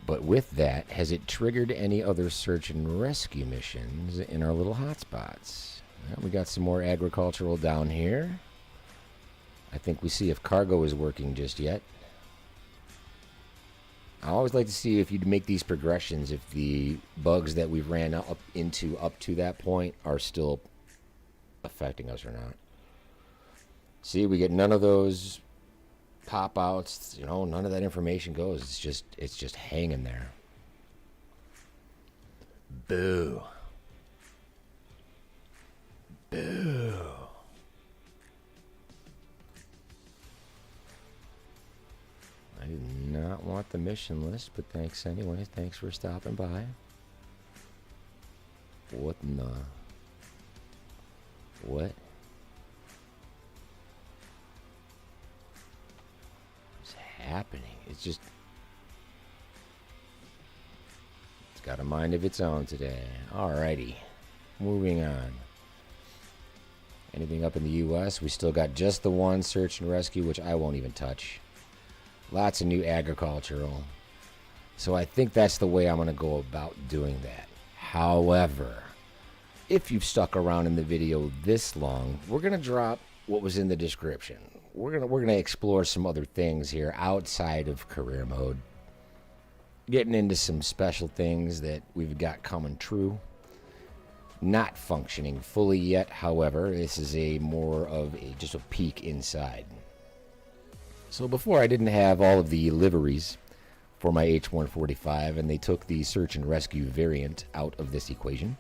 Speaker 1: But with that, has it triggered any other search and rescue missions in our little hotspots? Well, we got some more agricultural down here. I think we see if cargo is working just yet. I always like to see if you'd make these progressions, if the bugs that we've ran up to that point are still affecting us or not. See, we get none of those pop outs, you know, none of that information goes. It's just hanging there. Boo. Boo. I did not want the mission list, but thanks anyway. Thanks for stopping by. What in the... What? What's happening? It's just... It's got a mind of its own today. Alrighty. Moving on. Anything up in the U.S.? We still got just the one search and rescue, which I won't even touch. Lots of new agricultural. So I think that's the way I'm going to go about doing that. However, if you've stuck around in the video this long, we're going to drop what was in the description. We're going to explore some other things here outside of career mode. Getting into some special things that we've got coming true. Not functioning fully yet, however. This is a more of just a peek inside. So before, I didn't have all of the liveries for my H145, and they took the search and rescue variant out of this equation.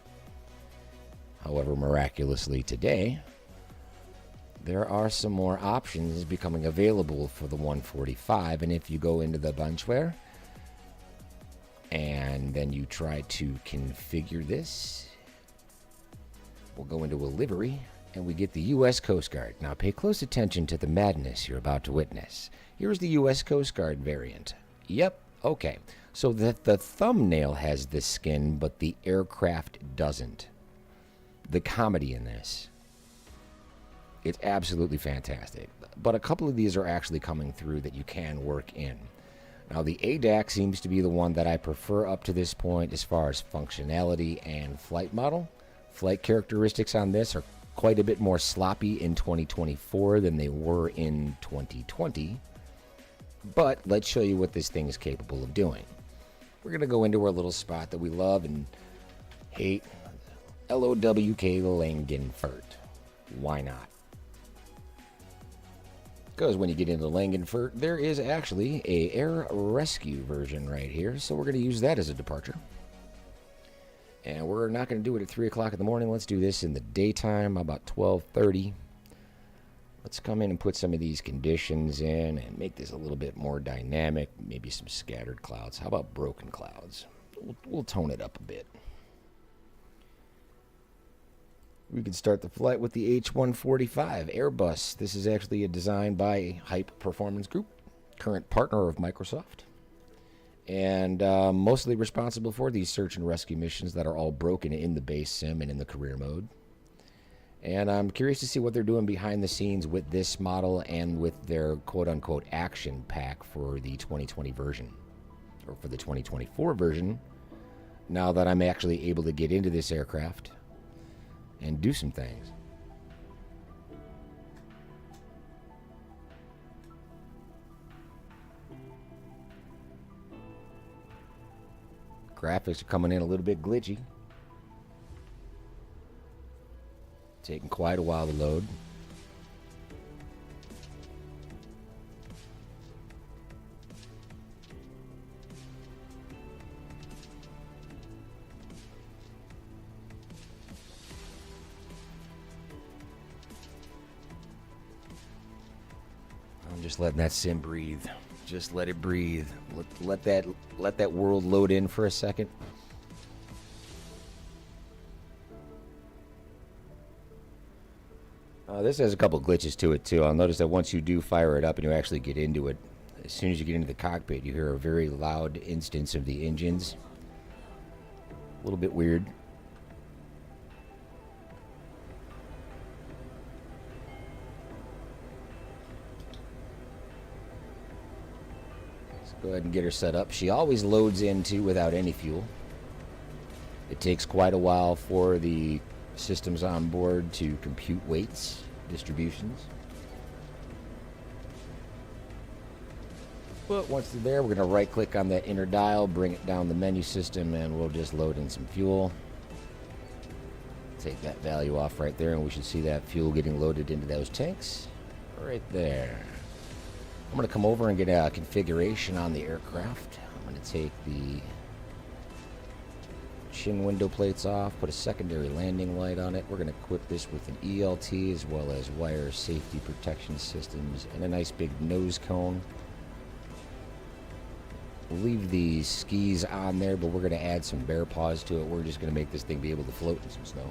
Speaker 1: However, miraculously today, there are some more options becoming available for the 145, and if you go into the bunchware and then you try to configure this, we'll go into a livery, and we get the U.S. Coast Guard. Now pay close attention to the madness you're about to witness. Here's the U.S. Coast Guard variant. Yep, okay. So the thumbnail has this skin, but the aircraft doesn't. The comedy in this It's absolutely fantastic. But a couple of these are actually coming through that you can work in. Now, the ADAC seems to be the one that I prefer up to this point as far as functionality and flight model. Flight characteristics on this are quite a bit more sloppy in 2024 than they were in 2020. But let's show you what this thing is capable of doing. We're going to go into our little spot that we love and hate, LOWK Langenfurt. Why not? Because when you get into Langenfurt, there is actually a air rescue version right here, so we're going to use that as a departure. And we're not going to do it at 3 o'clock in the morning. Let's do this in the daytime, about 12:30. Let's come in and put some of these conditions in and make this a little bit more dynamic. Maybe some scattered clouds. How about broken clouds? We'll tone it up a bit. We can start the flight with the H145 Airbus. This is actually a design by Hype Performance Group, current partner of Microsoft, and mostly responsible for these search and rescue missions that are all broken in the base sim and in the career mode. And I'm curious to see what they're doing behind the scenes with this model and with their quote-unquote action pack for the 2020 version, or for the 2024 version, now that I'm actually able to get into this aircraft and do some things. Graphics are coming in a little bit glitchy. Taking quite a while to load. I'm just letting that sim breathe. Just let it breathe. Let that world load in for a second. This has a couple glitches to it too. I'll notice that once you do fire it up and you actually get into it, as soon as you get into the cockpit, you hear a very loud instance of the engines. A little bit weird. Let's go ahead and get her set up. She always loads in too without any fuel. It takes quite a while for the systems on board to compute weights, distributions. But once they're there, we're going to right click on that inner dial, bring it down the menu system, and we'll just load in some fuel. Take that value off right there, and we should see that fuel getting loaded into those tanks right there. I'm going to come over and get a configuration on the aircraft. I'm going to take the chin window plates off, put a secondary landing light on it. We're going to equip this with an ELT as well as wire safety protection systems and a nice big nose cone. We'll leave the skis on there, but we're going to add some bear paws to it. We're just going to make this thing be able to float in some snow.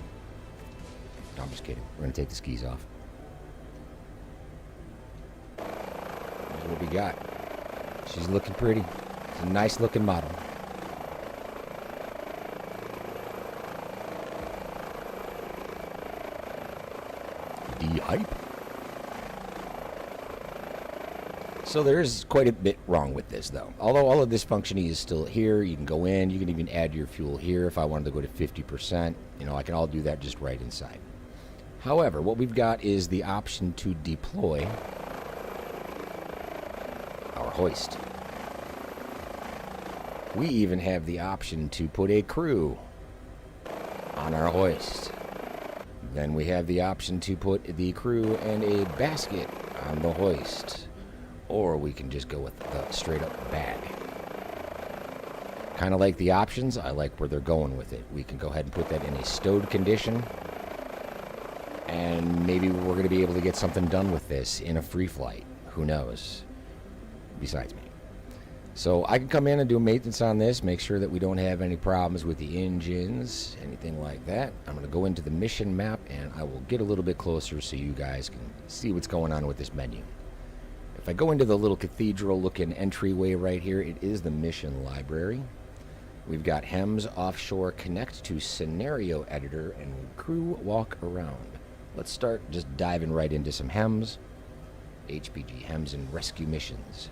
Speaker 1: No, I'm just kidding. We're going to take the skis off. Here's what we got. She's looking pretty. It's a nice looking model. Hype. So there's quite a bit wrong with this though. Although all of this functioning is still here, you can go in, you can even add your fuel here. If I wanted to go to 50%, I can all do that just right inside. However, what we've got is the option to deploy our hoist. We even have the option to put a crew on our hoist. Then we have the option to put the crew and a basket on the hoist. Or we can just go with the straight up bag. Kind of like the options, I like where they're going with it. We can go ahead and put that in a stowed condition. And maybe we're going to be able to get something done with this in a free flight. Who knows? Besides me. So I can come in and do maintenance on this, make sure that we don't have any problems with the engines, anything like that. I'm going to go into the mission map and I will get a little bit closer so you guys can see what's going on with this menu. If I go into the little cathedral looking entryway right here, it is the mission library. We've got HEMS offshore connect to scenario editor and crew walk around. let's start just diving right into some HEMS. HPG, HEMS and rescue missions.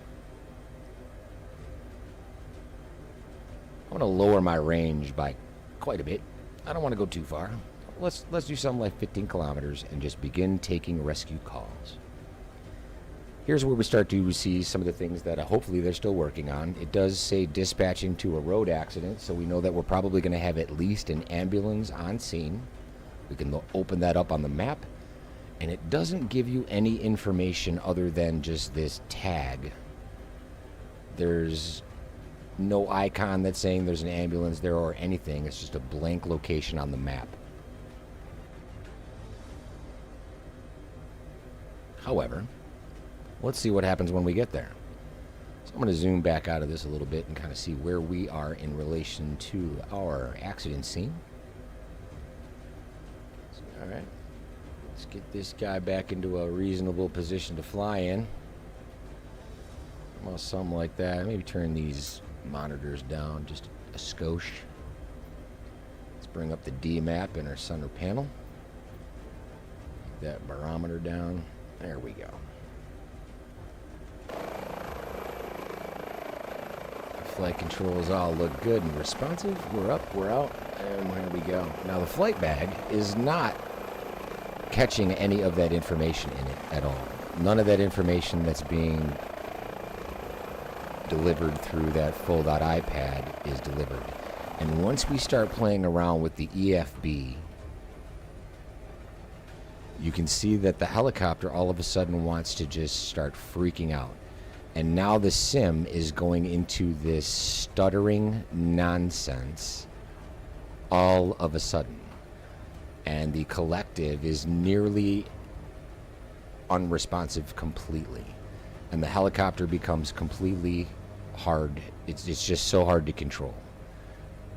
Speaker 1: I want to lower my range by quite a bit. I don't want to go too far. Let's do something like 15 kilometers and just begin taking rescue calls. Here's where we start to see some of the things that hopefully they're still working on. It does say dispatching to a road accident, so we know that we're probably going to have at least an ambulance on scene. We can open that up on the map, and it doesn't give you any information other than just this tag. There's no icon that's saying there's an ambulance there or anything. It's just a blank location on the map. However, let's see what happens when we get there. So I'm going to zoom back out of this a little bit and kind of see where we are in relation to our accident scene. So, all right, let's get this guy back into a reasonable position to fly in. Well, something like that. Maybe turn these monitors down just a skosh. Let's bring up the D map in our center panel. Get that barometer down. There we go. Flight controls all look good and responsive. We're up, we're out, and here we go. Now the flight bag is not catching any of that information in it at all. None of that information that's being delivered through that fold-out iPad is delivered. And once we start playing around with the EFB, you can see that the helicopter all of a sudden wants to just start freaking out. And now the sim is going into this stuttering nonsense all of a sudden. And the collective is nearly unresponsive completely. And the helicopter becomes completely hard. It's just so hard to control.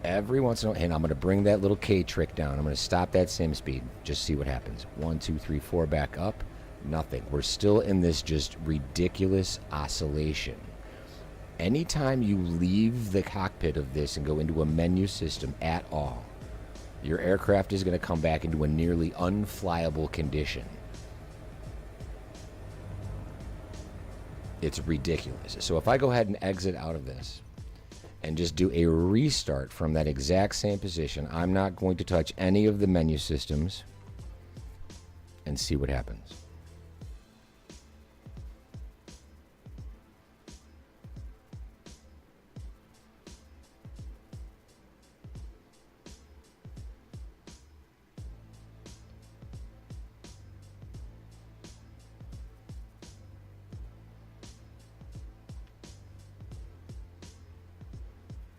Speaker 1: Every once in a while, and I'm going to bring that little K trick down. I'm going to stop that sim speed. Just see what happens. 1, 2, 3, 4, back up. Nothing. We're still in this just ridiculous oscillation. Anytime you leave the cockpit of this and go into a menu system at all, your aircraft is going to come back into a nearly unflyable condition. It's ridiculous. So if I go ahead and exit out of this and just do a restart from that exact same position, I'm not going to touch any of the menu systems, and see what happens.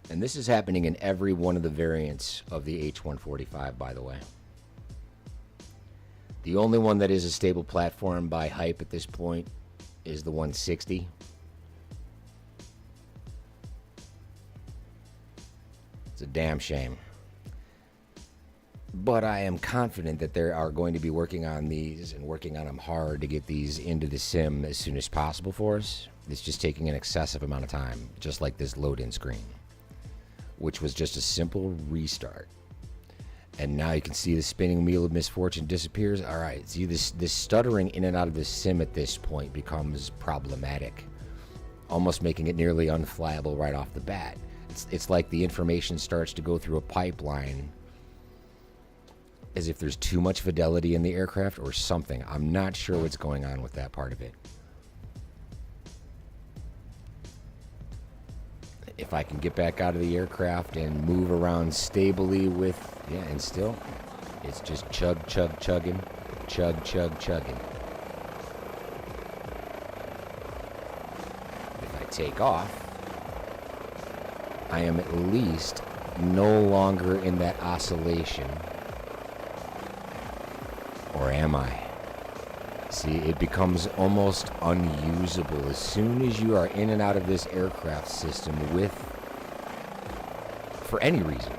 Speaker 1: And this is happening in every one of the variants of the H145, by the way. The only one that is a stable platform by hype at this point is the 160. It's a damn shame. But I am confident that they are going to be working on these and working on them hard to get these into the sim as soon as possible for us. It's just taking an excessive amount of time, just like this load-in screen, which was just a simple restart. And now you can see the spinning wheel of misfortune disappears. All right, see this stuttering in and out of the sim at this point becomes problematic, almost making it nearly unflyable right off the bat. It's like the information starts to go through a pipeline as if there's too much fidelity in the aircraft or something. I'm not sure what's going on with that part of it. If I can get back out of the aircraft and move around stably with, yeah, and still, it's just chug, chug, chugging, chug, chug, chugging. If I take off, I am at least no longer in that oscillation. Or am I? See, it becomes almost unusable as soon as you are in and out of this aircraft system for any reason.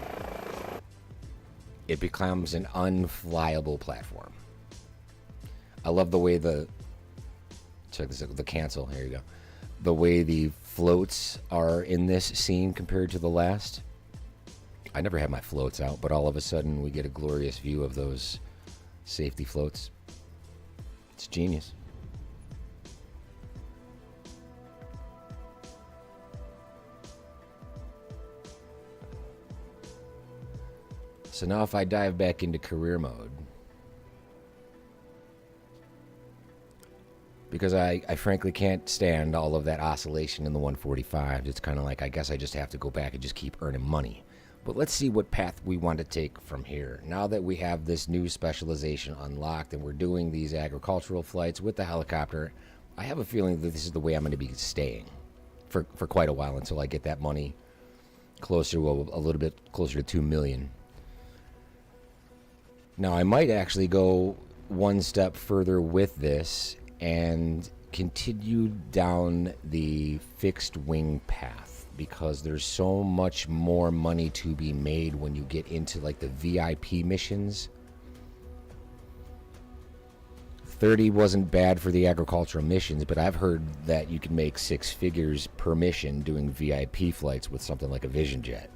Speaker 1: It becomes an unflyable platform. I love the way check this out, the cancel, here you go. The way the floats are in this scene compared to the last. I never had my floats out, but all of a sudden we get a glorious view of those safety floats. It's genius. So now if I dive back into career mode, because I frankly can't stand all of that oscillation in the 145, it's kind of like I guess I just have to go back and just keep earning money. But let's see what path we want to take from here. Now that we have this new specialization unlocked and we're doing these agricultural flights with the helicopter, I have a feeling that this is the way I'm going to be staying for quite a while until I get that money closer, well, a little bit closer to 2 million. Now, I might actually go one step further with this and continue down the fixed wing path, because there's so much more money to be made when you get into like the VIP missions. 30 wasn't bad for the agricultural missions, but I've heard that you can make 6 figures per mission doing VIP flights with something like a Vision Jet.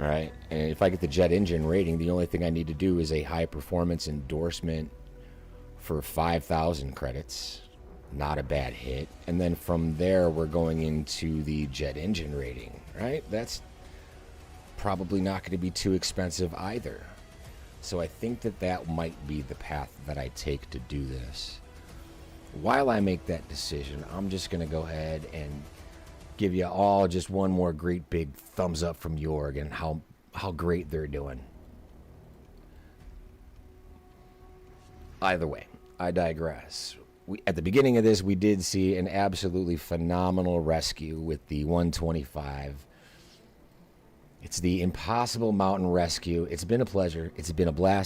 Speaker 1: All right, and if I get the jet engine rating, the only thing I need to do is a high performance endorsement for 5,000 credits. Not a bad hit. And then from there, we're going into the jet engine rating, right? That's probably not going to be too expensive either. So I think that that might be the path that I take to do this. While I make that decision, I'm just going to go ahead and give you all just one more great big thumbs up from Jorg and how great they're doing. Either way, I digress. At the beginning of this, we did see an absolutely phenomenal rescue with the 125. It's the Impossible Mountain Rescue. It's been a pleasure. It's been a blast.